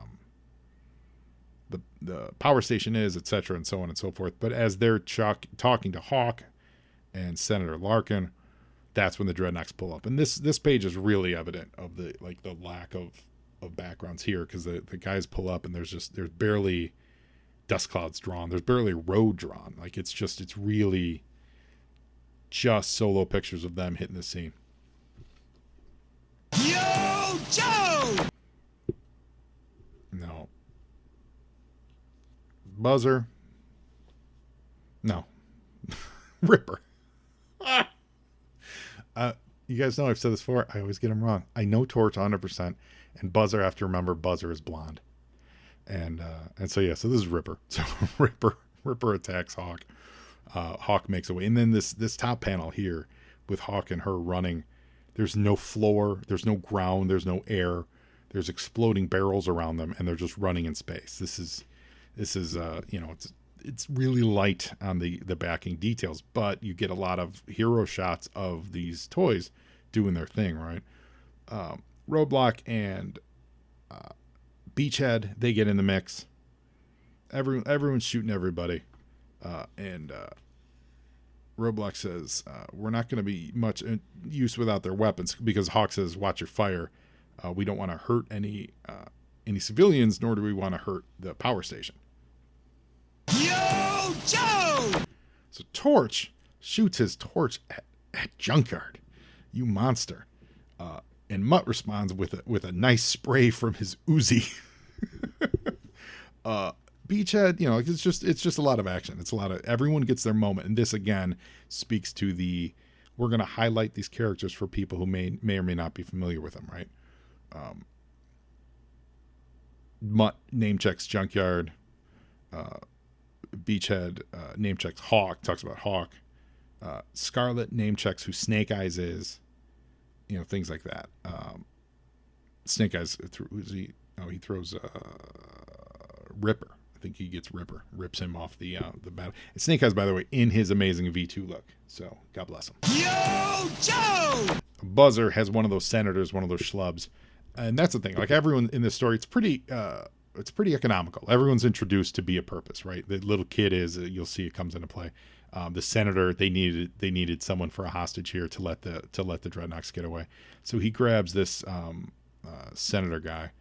power station is, etc., and so on and so forth. But as they're talking to Hawk and Senator Larkin, that's when the Dreadnoks pull up. And this page is really evident of the lack of backgrounds here, because the guys pull up and there's barely dust clouds drawn. There's barely a road drawn. Like it's really just solo pictures of them hitting the scene. Yo, Joe! No. Buzzer. No. Ripper. You guys know I've said this before. I always get them wrong. I know Torch 100%, and Buzzer, I have to remember Buzzer is blonde. And so this is Ripper. So Ripper attacks Hawk. Hawk makes away. And then this top panel here with Hawk and her running, there's no floor, there's no ground, there's no air. There's exploding barrels around them, and they're just running in space. This is it's really light on the backing details, but you get a lot of hero shots of these toys doing their thing, right? Roadblock and Beachhead, they get in the mix. Everyone's shooting everybody, and Roadblock says, we're not going to be much use without their weapons, because Hawk says, watch your fire. We don't want to hurt any civilians, nor do we want to hurt the power station. Yo, Joe! So Torch shoots his torch at Junkyard. You monster. And Mutt responds with a nice spray from his Uzi. Beachhead, it's just a lot of action. It's a lot of, everyone gets their moment. And this again speaks to we're going to highlight these characters for people who may or may not be familiar with them, right? Mutt name checks Junkyard. Beachhead name checks Hawk, talks about Hawk. Scarlet name checks who Snake Eyes is. Things like that. Snake Eyes, he throws Ripper. I think he gets Ripper, rips him off the battle. And Snake Eyes, by the way, in his amazing V2 look. So God bless him. Yo, Joe! Buzzer has one of those senators, one of those schlubs, and that's the thing. Like everyone in this story, it's pretty economical. Everyone's introduced to be a purpose, right? The little kid is, you'll see it comes into play. The senator, they needed someone for a hostage here to let the Dreadnoks get away. So he grabs this senator guy,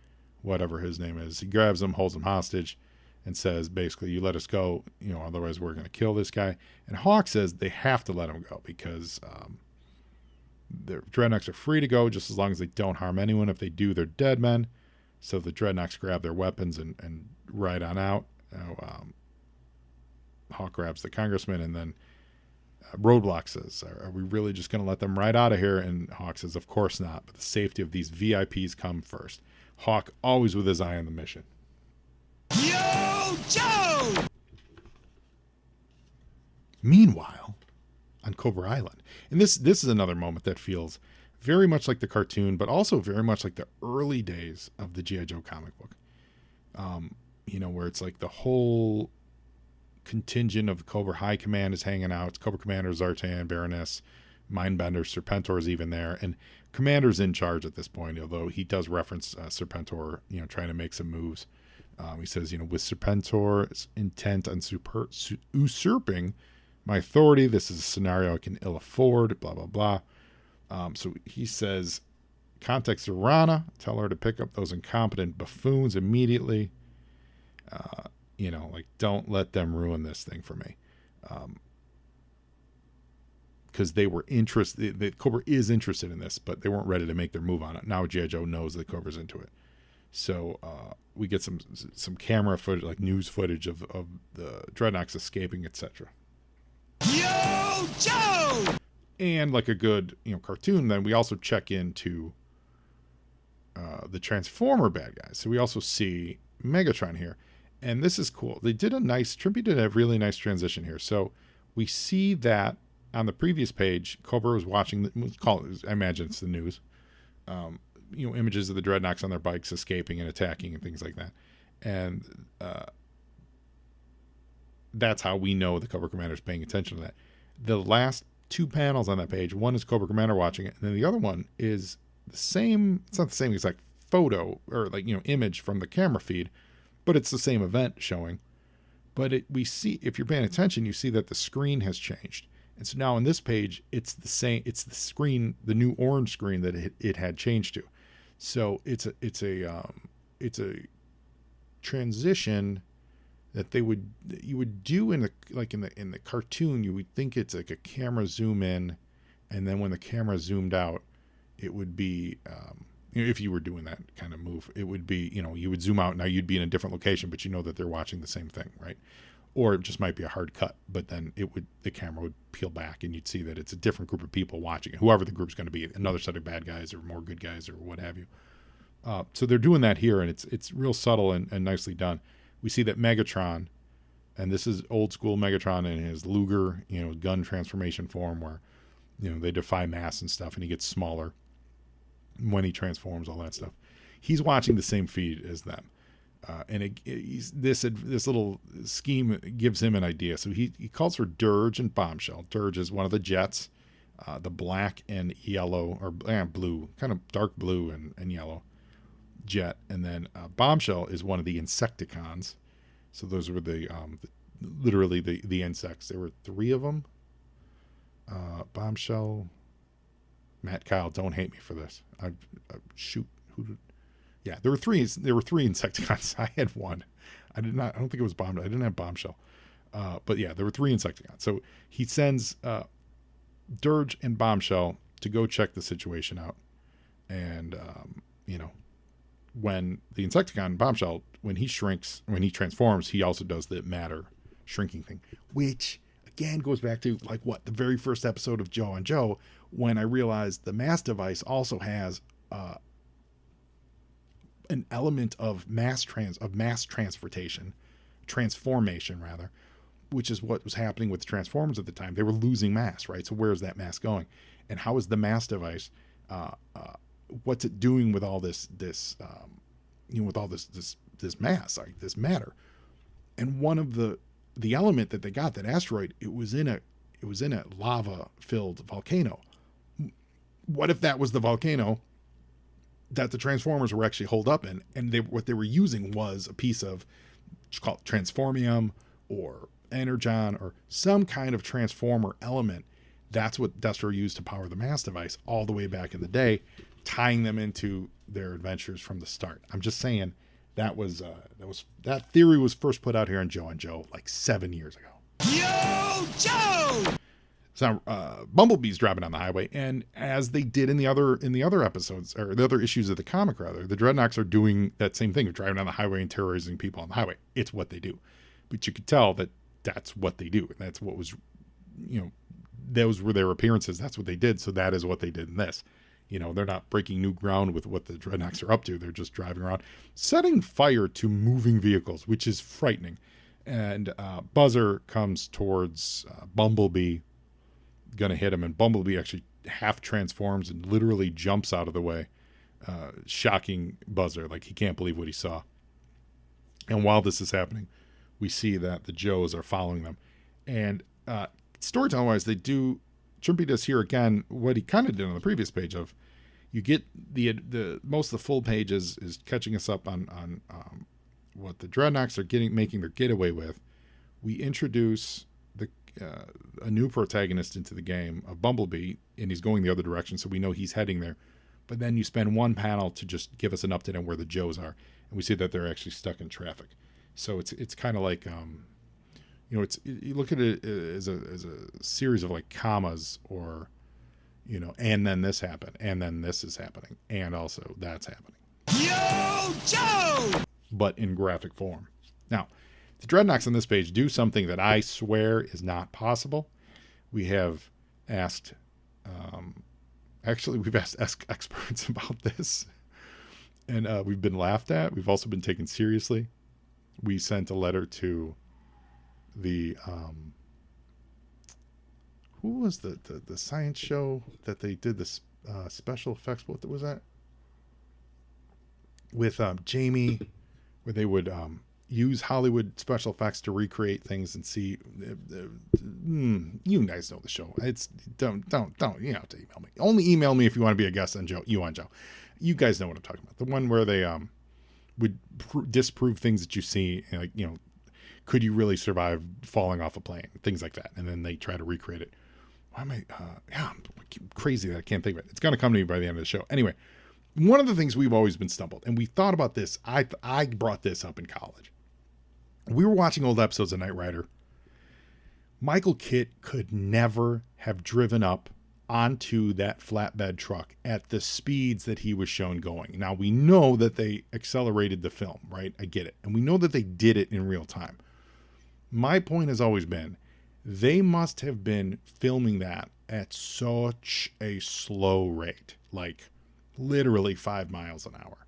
whatever his name is. He grabs him, holds him hostage, and says, basically, you let us go, otherwise we're going to kill this guy. And Hawk says they have to let him go because the Dreadnoks are free to go just as long as they don't harm anyone. If they do, they're dead men. So the Dreadnoks grab their weapons and ride on out. Hawk grabs the congressman, and then Roadblock says, are we really just going to let them right out of here? And Hawk says, of course not, but the safety of these VIPs come first. Hawk always with his eye on the mission. Yo, Joe! Meanwhile, on Cobra Island, and this is another moment that feels very much like the cartoon, but also very much like the early days of the G.I. Joe comic book. Where it's like the whole contingent of Cobra High Command is hanging out. It's Cobra Commander, Zartan, Baroness, Mindbender, Serpentor's even there, and Commander's in charge at this point, although he does reference Serpentor, trying to make some moves. He says, with Serpentor's intent on usurping my authority, this is a scenario I can ill afford, blah, blah, blah. So he says, contact Zorana, tell her to pick up those incompetent buffoons immediately. Don't let them ruin this thing for me. Because they were interested, the Cobra is interested in this, but they weren't ready to make their move on it. Now G.I. Joe knows that Cobra's into it. So we get some camera footage, like news footage of the Dreadnoks escaping, etc. Yo, Joe! And like a good cartoon, then we also check into the Transformer bad guys. So we also see Megatron here. And this is cool. Trippy did a really nice transition here. So we see that on the previous page, Cobra was watching, I imagine it's the news, images of the Dreadnoks on their bikes escaping and attacking and things like that. And that's how we know the Cobra Commander is paying attention to that. The last two panels on that page, one is Cobra Commander watching it, and then the other one is the same, it's not the same exact photo or image from the camera feed, but it's the same event showing. But we see, if you're paying attention, you see that the screen has changed. And so now on this page, it's the same, it's the screen, the new orange screen that it had changed to. So it's a transition that you would do in the cartoon. You would think it's like a camera zoom in, and then when the camera zoomed out, it would be, if you were doing that kind of move, it would be, you would zoom out. Now you'd be in a different location, but that they're watching the same thing, right? Or it just might be a hard cut, but then the camera would peel back and you'd see that it's a different group of people watching it, whoever the group's going to be, another set of bad guys or more good guys or what have you. So they're doing that here, and it's real subtle and nicely done. We see that Megatron, and this is old school Megatron in his Luger, gun transformation form where, they defy mass and stuff, and he gets smaller when he transforms, all that stuff. He's watching the same feed as them. And this little scheme gives him an idea. So he calls for Dirge and Bombshell. Dirge is one of the jets, the black and yellow, or blue, kind of dark blue and yellow jet. And then Bombshell is one of the Insecticons. So those were literally the insects. There were three of them. Bombshell, Matt, Kyle, don't hate me for this. Shoot. Yeah, there were three Insecticons. I had one. I don't think it was Bombshell. I didn't have Bombshell. But yeah, there were three Insecticons. So he sends Dirge and Bombshell to go check the situation out. And, when the Insecticon, Bombshell, when he transforms, he also does the matter shrinking thing, which again goes back to the very first episode of Joe and Joe, when I realized the mass device also has an element of transformation, which is what was happening with the Transformers at the time. They were losing mass, right? So where's that mass going? And how is the mass device, what's it doing with all this mass, like this matter? And one of the element that they got, that asteroid, it was in a lava filled volcano. What if that was the volcano that the Transformers were actually holed up in, and what they were using was a piece of, called transformium or energon or some kind of transformer element. That's what Destro used to power the mass device all the way back in the day, tying them into their adventures from the start. I'm just saying that theory was first put out here on Joe and Joe 7 years ago. Yo, Joe! So Bumblebee's driving on the highway, and as they did in the other episodes, or the other issues of the comic rather, the Dreadnoks are doing that same thing, driving on the highway and terrorizing people on the highway. It's what they do. But you could tell that that's what they do. And that's what was, those were their appearances. That's what they did. So that is what they did in this. You know, they're not breaking new ground with what the Dreadnoks are up to. They're just driving around, setting fire to moving vehicles, which is frightening. And Buzzer comes towards Bumblebee, going to hit him. And Bumblebee actually half transforms and literally jumps out of the way, shocking Buzzer. Like, he can't believe what he saw. And while this is happening, we see that the Joes are following them. And storytelling-wise, they do... Trimpy does here again what he kind of did on the previous page of, you get the most of the full page is catching us up on what the Dreadnoks are making their getaway with. We introduce a new protagonist into the game, a Bumblebee, and he's going the other direction, so we know he's heading there. But then you spend one panel to just give us an update on where the Joes are, and we see that they're actually stuck in traffic. So it's kind of like you know, you look at it as a series of like commas, or, you know, and then this happened, and then this is happening, and also that's happening. Yo, Joe! But in graphic form. Now, the Dreadnoks on this page do something that I swear is not possible. We have asked, we've asked experts about this, and we've been laughed at. We've also been taken seriously. We sent a letter to the who was the science show that they did this special effects, what was that with Jamie, where they would use Hollywood special effects to recreate things and see you guys know the show. It's don't you don't have to email me. Only email me if you want to be a guest on Joe. You guys know what I'm talking about. The one where they would disprove things that you see, like, you know, could you really survive falling off a plane? Things like that. And then they try to recreate it. Why am I'm crazy that I can't think of it. It's going to come to me by the end of the show. Anyway, one of the things we've always been stumbled, and we thought about this. I brought this up in college. We were watching old episodes of Knight Rider. Michael Kidd could never have driven up onto that flatbed truck at the speeds that he was shown going. Now, we know that they accelerated the film, right? I get it. And we know that they did it in real time. My point has always been, they must have been filming that at such a slow rate, like literally 5 miles an hour.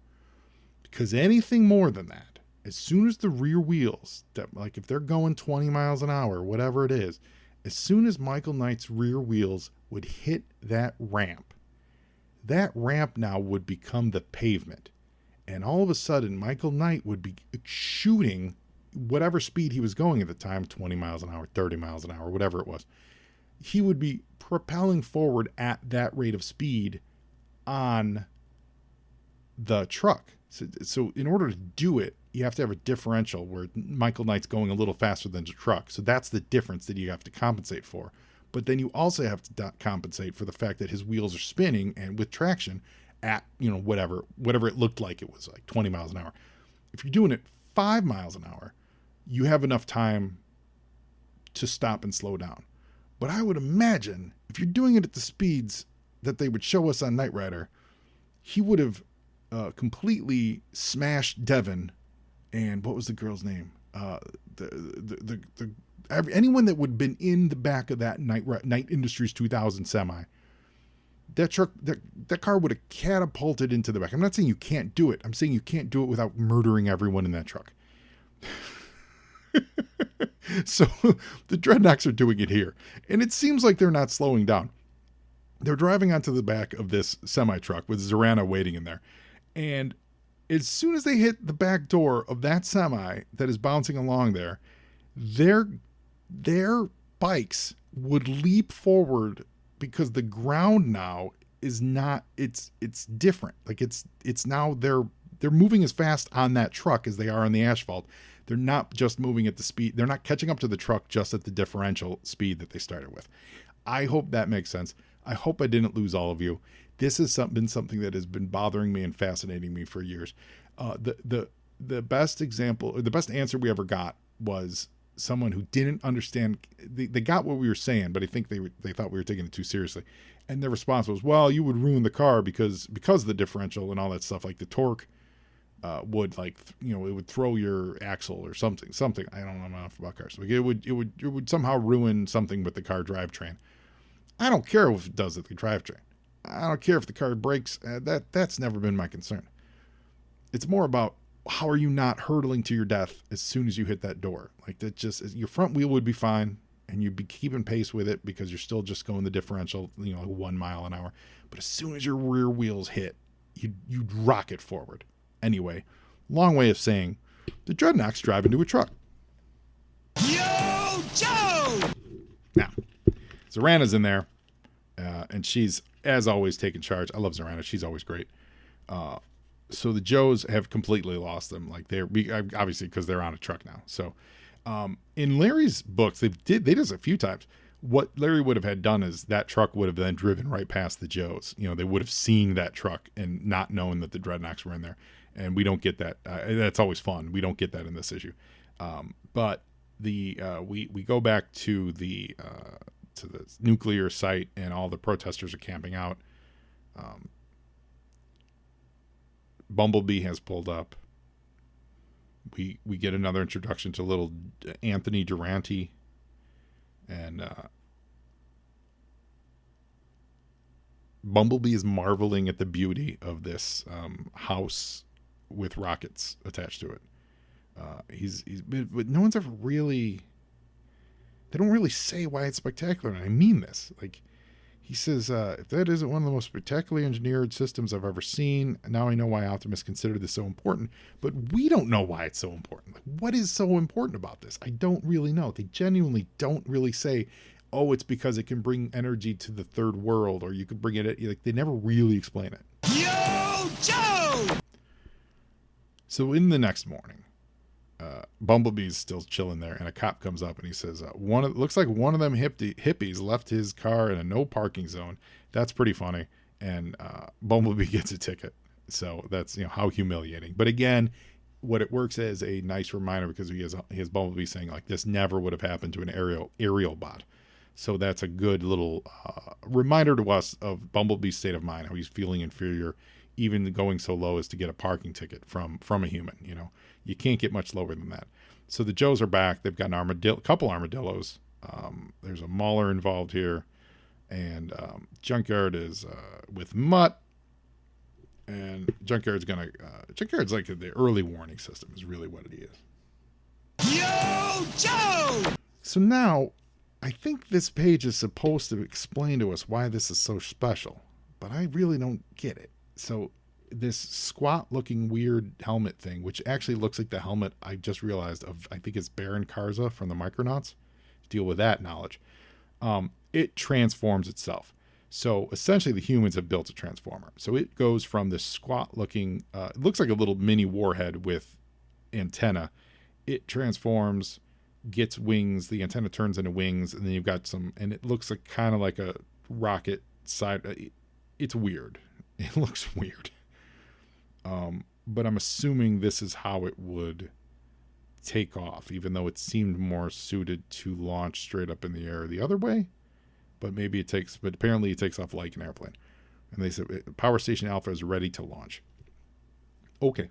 Because anything more than that, as soon as the rear wheels, that, like if they're going 20 miles an hour, whatever it is, as soon as Michael Knight's rear wheels would hit that ramp now would become the pavement. And all of a sudden, Michael Knight would be shooting whatever speed he was going at the time, 20 miles an hour, 30 miles an hour, whatever it was. He would be propelling forward at that rate of speed on the truck. So in order to do it, you have to have a differential where Michael Knight's going a little faster than the truck. So that's the difference that you have to compensate for. But then you also have to compensate for the fact that his wheels are spinning and with traction at, you know, whatever it looked like it was, like 20 miles an hour. If you're doing it 5 miles an hour, you have enough time to stop and slow down. But I would imagine if you're doing it at the speeds that they would show us on Knight Rider, he would have completely smashed Devin. And what was the girl's name? Anyone that would have been in the back of that Knight Industries 2000 semi, that truck, that car would have catapulted into the back. I'm not saying you can't do it. I'm saying you can't do it without murdering everyone in that truck. So the Dreadnoks are doing it here. And it seems like they're not slowing down. They're driving onto the back of this semi-truck with Zorana waiting in there. And as soon as they hit the back door of that semi that is bouncing along there, their bikes would leap forward because the ground now is not, it's different. Like it's now they're moving as fast on that truck as they are on the asphalt. They're not just moving at the speed. They're not catching up to the truck just at the differential speed that they started with. I hope that makes sense. I hope I didn't lose all of you. This has been something that has been bothering me and fascinating me for years. The best example, or the best answer we ever got was someone who didn't understand. They got what we were saying, but I think they thought we were taking it too seriously. And their response was, well, you would ruin the car because of the differential and all that stuff. Like the torque would, like, you know, it would throw your axle or something. I don't know enough about cars. Like it would somehow ruin something with the car drivetrain. I don't care if it does at the drivetrain. I don't care if the car breaks. That's never been my concern. It's more about how are you not hurtling to your death as soon as you hit that door? Like that just your front wheel would be fine and you'd be keeping pace with it because you're still just going the differential, 1 mile an hour. But as soon as your rear wheels hit, you'd rocket forward. Anyway, long way of saying the Dreadnoks drive into a truck. Yo, Joe! Now, Zorana's in there, and she's, as always, taking charge. I love Zorana. She's always great. So the Joes have completely lost them. Like they're obviously because they're on a truck now. So in Larry's books, they did this a few times. What Larry would have had done is that truck would have then driven right past the Joes. They would have seen that truck and not known that the Dreadnoks were in there. And we don't get that. That's always fun. We don't get that in this issue. But we go back to the nuclear site and all the protesters are camping out. Bumblebee has pulled up. We get another introduction to little Anthony Durante. And Bumblebee is marveling at the beauty of this house with rockets attached to it. But no one's ever really. They don't really say why it's spectacular, and I mean this. Like he says, if that isn't one of the most spectacularly engineered systems I've ever seen, now I know why Optimus considered this so important. But we don't know why it's so important. Like, what is so important about this? I don't really know. They genuinely don't really say, oh, it's because it can bring energy to the third world, or you could bring it. Like they never really explain it. Yo, Joe! So in the next morning, Bumblebee's still chilling there, and a cop comes up and he says, looks like one of them hippies left his car in a no parking zone. That's pretty funny. And Bumblebee gets a ticket. So that's how humiliating. But again, what it works as a nice reminder because he has Bumblebee saying like this never would have happened to an aerial bot. So that's a good little reminder to us of Bumblebee's state of mind, how he's feeling inferior, even going so low as to get a parking ticket from a human. You can't get much lower than that. So the Joes are back. They've got a couple armadillos. There's a Mauler involved here, and Junkyard is with Mutt. And Junkyard's like the early warning system is really what it is. Yo, Joe! So now, I think this page is supposed to explain to us why this is so special, but I really don't get it. So this squat-looking weird helmet thing, which actually looks like the helmet I just realized of, I think it's Baron Karza from the Micronauts. Deal with that knowledge. It transforms itself. So essentially the humans have built a transformer. So it goes from this squat-looking, it looks like a little mini warhead with antenna. It transforms, gets wings, the antenna turns into wings, and then you've got and it looks like kind of like a rocket side. It's weird. It looks weird. But I'm assuming this is how it would take off, even though it seemed more suited to launch straight up in the air the other way. But apparently it takes off like an airplane. And they said Power Station Alpha is ready to launch. Okay.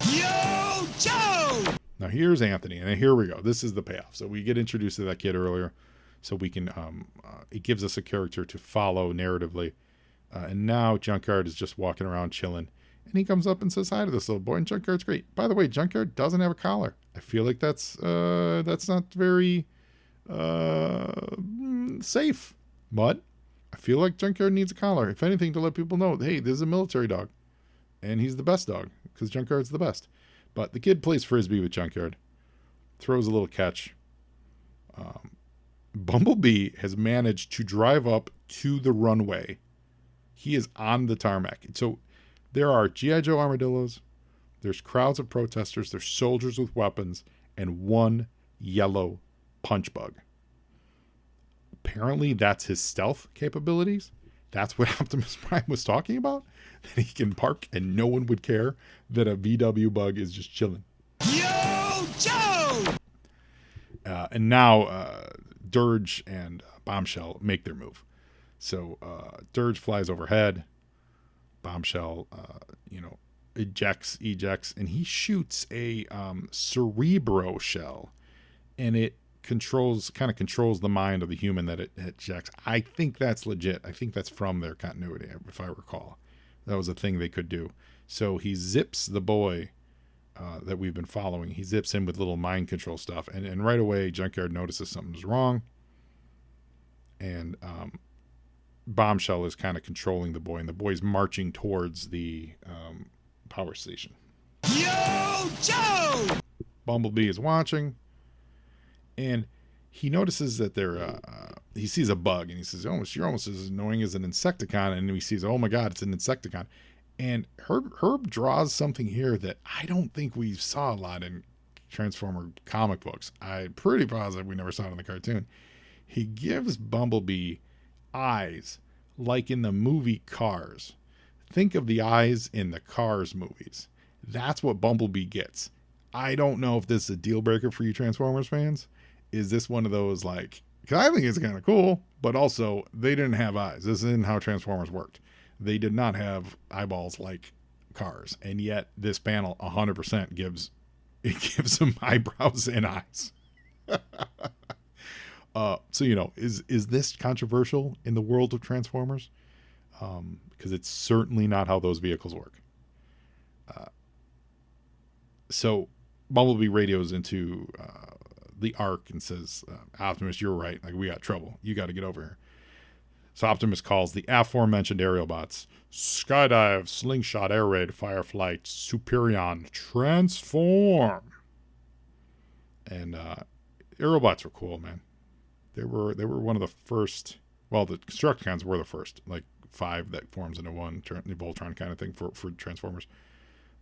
Yo, Joe! Now here's Anthony, and here we go. This is the payoff. So we get introduced to that kid earlier, so we can. It gives us a character to follow narratively. And now Junkyard is just walking around chilling. And he comes up and says hi to this little boy. And Junkyard's great. By the way, Junkyard doesn't have a collar. I feel like that's not very safe. But I feel like Junkyard needs a collar. If anything, to let people know, hey, this is a military dog. And he's the best dog because Junkyard's the best. But the kid plays Frisbee with Junkyard. Throws a little catch. Bumblebee has managed to drive up to the runway. He is on the tarmac. So there are G.I. Joe armadillos. There's crowds of protesters. There's soldiers with weapons. And one yellow punch bug. Apparently that's his stealth capabilities. That's what Optimus Prime was talking about. That he can park and no one would care that a VW bug is just chilling. Yo, Joe! And now Dirge and Bombshell make their move. So Dirge flies overhead. Bombshell, ejects, and he shoots a Cerebro shell. And it controls the mind of the human that it ejects. I think that's legit. I think that's from their continuity, if I recall. That was a thing they could do. So he zips the boy that we've been following. He zips him with little mind control stuff. And right away, Junkyard notices something's wrong. And Bombshell is kind of controlling the boy. And the boy's marching towards the power station. Yo, Joe! Bumblebee is watching. And he notices that he sees a bug. And he says, oh, you're almost as annoying as an Insecticon. And he sees, oh my God, it's an Insecticon. And Herb draws something here that I don't think we saw a lot in Transformer comic books. I'm pretty positive we never saw it in the cartoon. He gives Bumblebee eyes like in the movie Cars. Think of the eyes in the Cars movies. That's what Bumblebee gets. I don't know if this is a deal breaker for you Transformers fans. Is this one of those like, because I think it's kind of cool, but also they didn't have eyes. This isn't how Transformers worked. They did not have eyeballs like Cars, and yet this panel 100% gives them eyebrows and eyes. So is this controversial in the world of Transformers? Because it's certainly not how those vehicles work. So Bumblebee radios into the Ark and says, "Optimus, you're right. Like, we got trouble. You got to get over here." So Optimus calls the aforementioned Aerobots, Skydive, Slingshot, Air Raid, Fireflight, Superion, transform. And Aerobots were cool, man. They were one of the first. Well, the Constructicons were the first, like 5 that forms into one, the Voltron kind of thing for Transformers.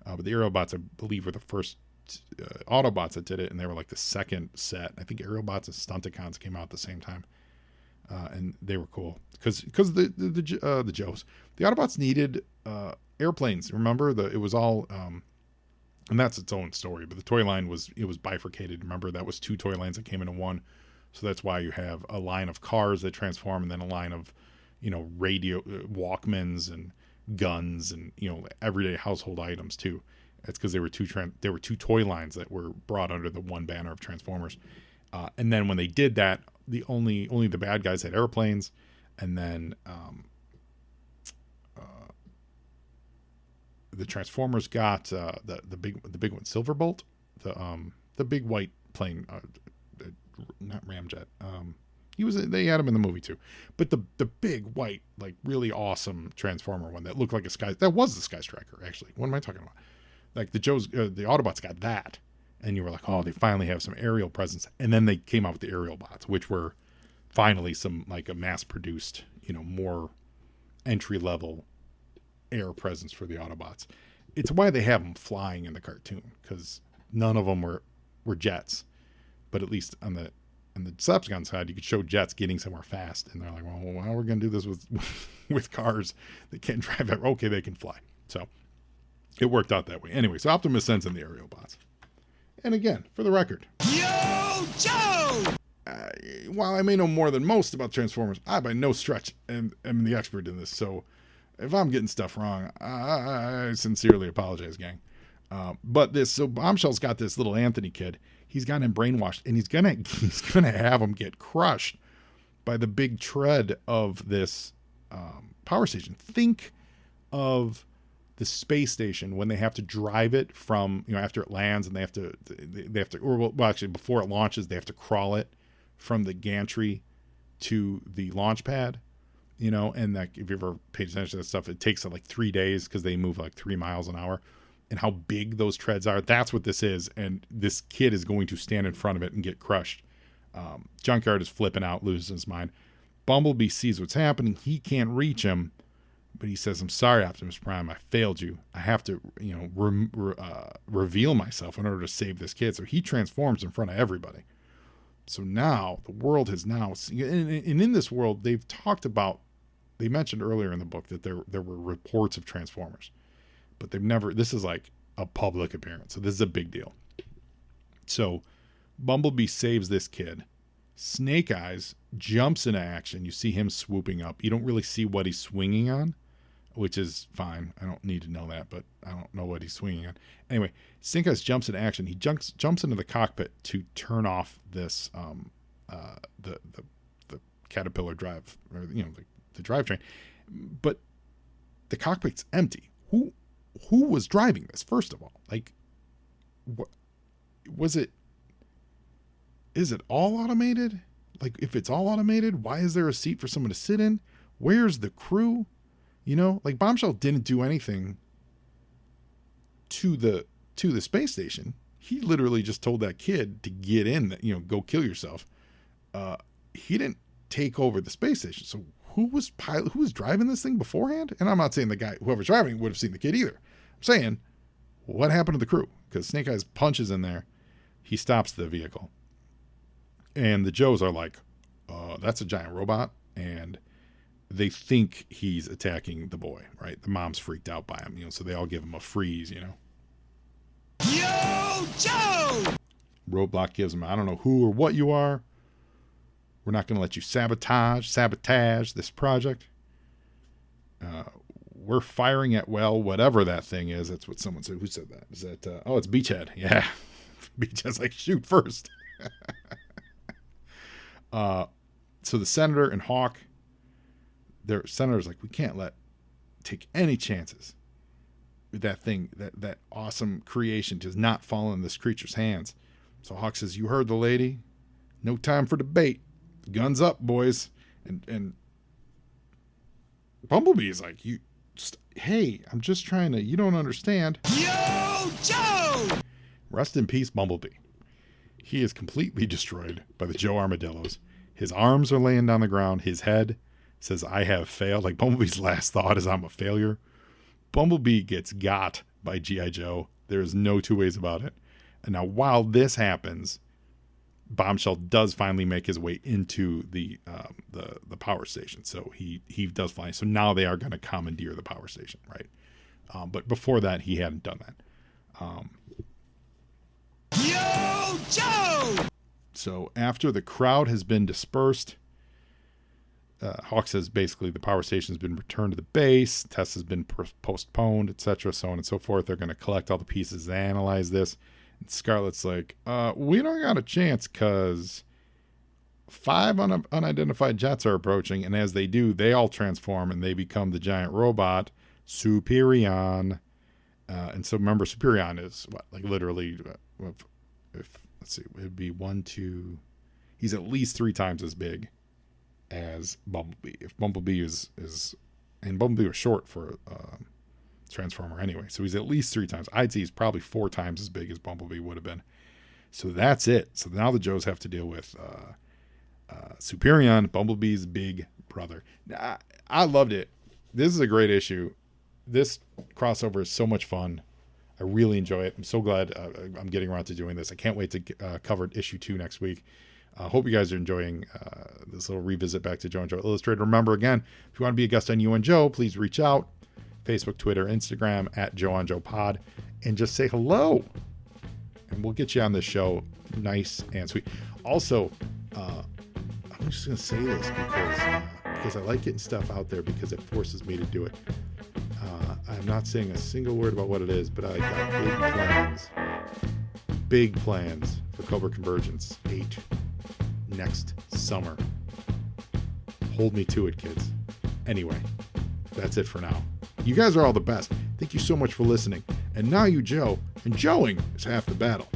But the Aerobots, I believe, were the first Autobots that did it, and they were like the second set. I think Aerobots and Stunticons came out at the same time. And they were cool because the Autobots needed airplanes. Remember, it was all and that's its own story. But the toy line was bifurcated. Remember, that was 2 toy lines that came into one. So that's why you have a line of cars that transform, and then a line of radio Walkmans and guns and everyday household items too. That's because there were two toy lines that were brought under the one banner of Transformers. And then when they did that, only the bad guys had airplanes, and then the Transformers got the big one, Silverbolt, the big white plane, not Ramjet. They had him in the movie too, but the big white, like really awesome Transformer one that looked like that was the Sky Striker actually. What am I talking about? Like the Autobots got that. And you were like, oh, they finally have some aerial presence. And then they came out with the aerial bots, which were finally some like a mass-produced, more entry-level air presence for the Autobots. It's why they have them flying in the cartoon, because none of them were jets. But at least on the Decepticon side, you could show jets getting somewhere fast. And they're like, well, how are we going to do this with cars that can't drive? Okay, they can fly. So it worked out that way. Anyway, so Optimus sends in the aerial bots. And again, for the record, Yo, Joe! While I may know more than most about Transformers, I by no stretch am the expert in this. So if I'm getting stuff wrong, I sincerely apologize, gang. So Bombshell's got this little Anthony kid. He's got him brainwashed, and he's gonna have him get crushed by the big tread of this power station. Think of the space station when they have to drive it from after it lands, and they have to actually before it launches they have to crawl it from the gantry to the launch pad, and like if you ever paid attention to that stuff, it takes like 3 days because they move like 3 miles an hour, and how big those treads are. That's what this is, and this kid is going to stand in front of it and get crushed. Junkyard is flipping out, loses his mind. Bumblebee sees what's happening. He can't reach him. But he says, I'm sorry, Optimus Prime, I failed you. I have to, reveal myself in order to save this kid. So he transforms in front of everybody. So now the world has and in this world, they mentioned earlier in the book that there were reports of Transformers, but this is like a public appearance. So this is a big deal. So Bumblebee saves this kid. Snake Eyes jumps into action. You see him swooping up. You don't really see what he's swinging on. which is fine. I don't need to know that, but I don't know what he's swinging on. Anyway, Snake Eyes jumps into action. He jumps into the cockpit to turn off this the Caterpillar drive, or the drivetrain, but the cockpit's empty. Who was driving this? First of all, like, what was it? Is it all automated? Like, if it's all automated, why is there a seat for someone to sit in? Where's the crew? Like, Bombshell didn't do anything to the space station. He literally just told that kid to get in, that, go kill yourself. He didn't take over the space station. So who was driving this thing beforehand? And I'm not saying whoever's driving would have seen the kid either. I'm saying, what happened to the crew? Because Snake Eyes punches in there. He stops the vehicle. And the Joes are like, that's a giant robot. And they think he's attacking the boy, right? The mom's freaked out by him, so they all give him a freeze, Yo, Joe! Roadblock gives him, I don't know who or what you are. We're not going to let you sabotage this project. We're firing at, whatever that thing is. That's what someone said. Who said that? Is that, it's Beachhead. Yeah. Beachhead's like, shoot first. So the senator and Hawk, their senator's like, we can't take any chances with that thing, that awesome creation does not fall in this creature's hands. So Hawk says, you heard the lady. No time for debate. Guns up, boys. And Bumblebee is like, hey, I'm just trying to, you don't understand. Yo, Joe! Rest in peace, Bumblebee. He is completely destroyed by the Joe Armadillos. His arms are laying down the ground. His head says, I have failed. Like, Bumblebee's last thought is, I'm a failure. Bumblebee gets got by G.I. Joe. There's no two ways about it. And now, while this happens, Bombshell does finally make his way into the power station. So he does fly. So now they are going to commandeer the power station, right? But before that, he hadn't done that. Yo, Joe! So after the crowd has been dispersed, Hawk says basically the power station has been returned to the base, test has been postponed, etc., so on and so forth. They're going to collect all the pieces and analyze this. And Scarlet's like, we don't got a chance because 5 unidentified jets are approaching, and as they do, they all transform and they become the giant robot, Superion. And so remember, Superion is what, like literally, if let's see, it'd be 1, 2, he's at least 3 times as big as Bumblebee. If Bumblebee and Bumblebee was short for Transformer anyway, so he's at least 3 times. I'd say he's probably 4 times as big as Bumblebee would have been. So that's it. So now the Joes have to deal with Superion, Bumblebee's big brother. I loved it. This is a great issue. This crossover is so much fun. I really enjoy it. I'm so glad I'm getting around to doing this. I can't wait to cover issue 2 next week. Hope you guys are enjoying this little revisit back to Joe and Joe Illustrated. Remember, again, if you want to be a guest on You and Joe, please reach out. Facebook, Twitter, Instagram, at Joe on Joe Pod, and just say hello. And we'll get you on this show nice and sweet. Also, I'm just going to say this because I like getting stuff out there because it forces me to do it. I'm not saying a single word about what it is, but I got big plans for Cobra Convergence 8 next summer. Hold me to it, kids. Anyway, that's it for now. You guys are all the best. Thank you so much for listening. And now you, Joe, and Joeing is half the battle.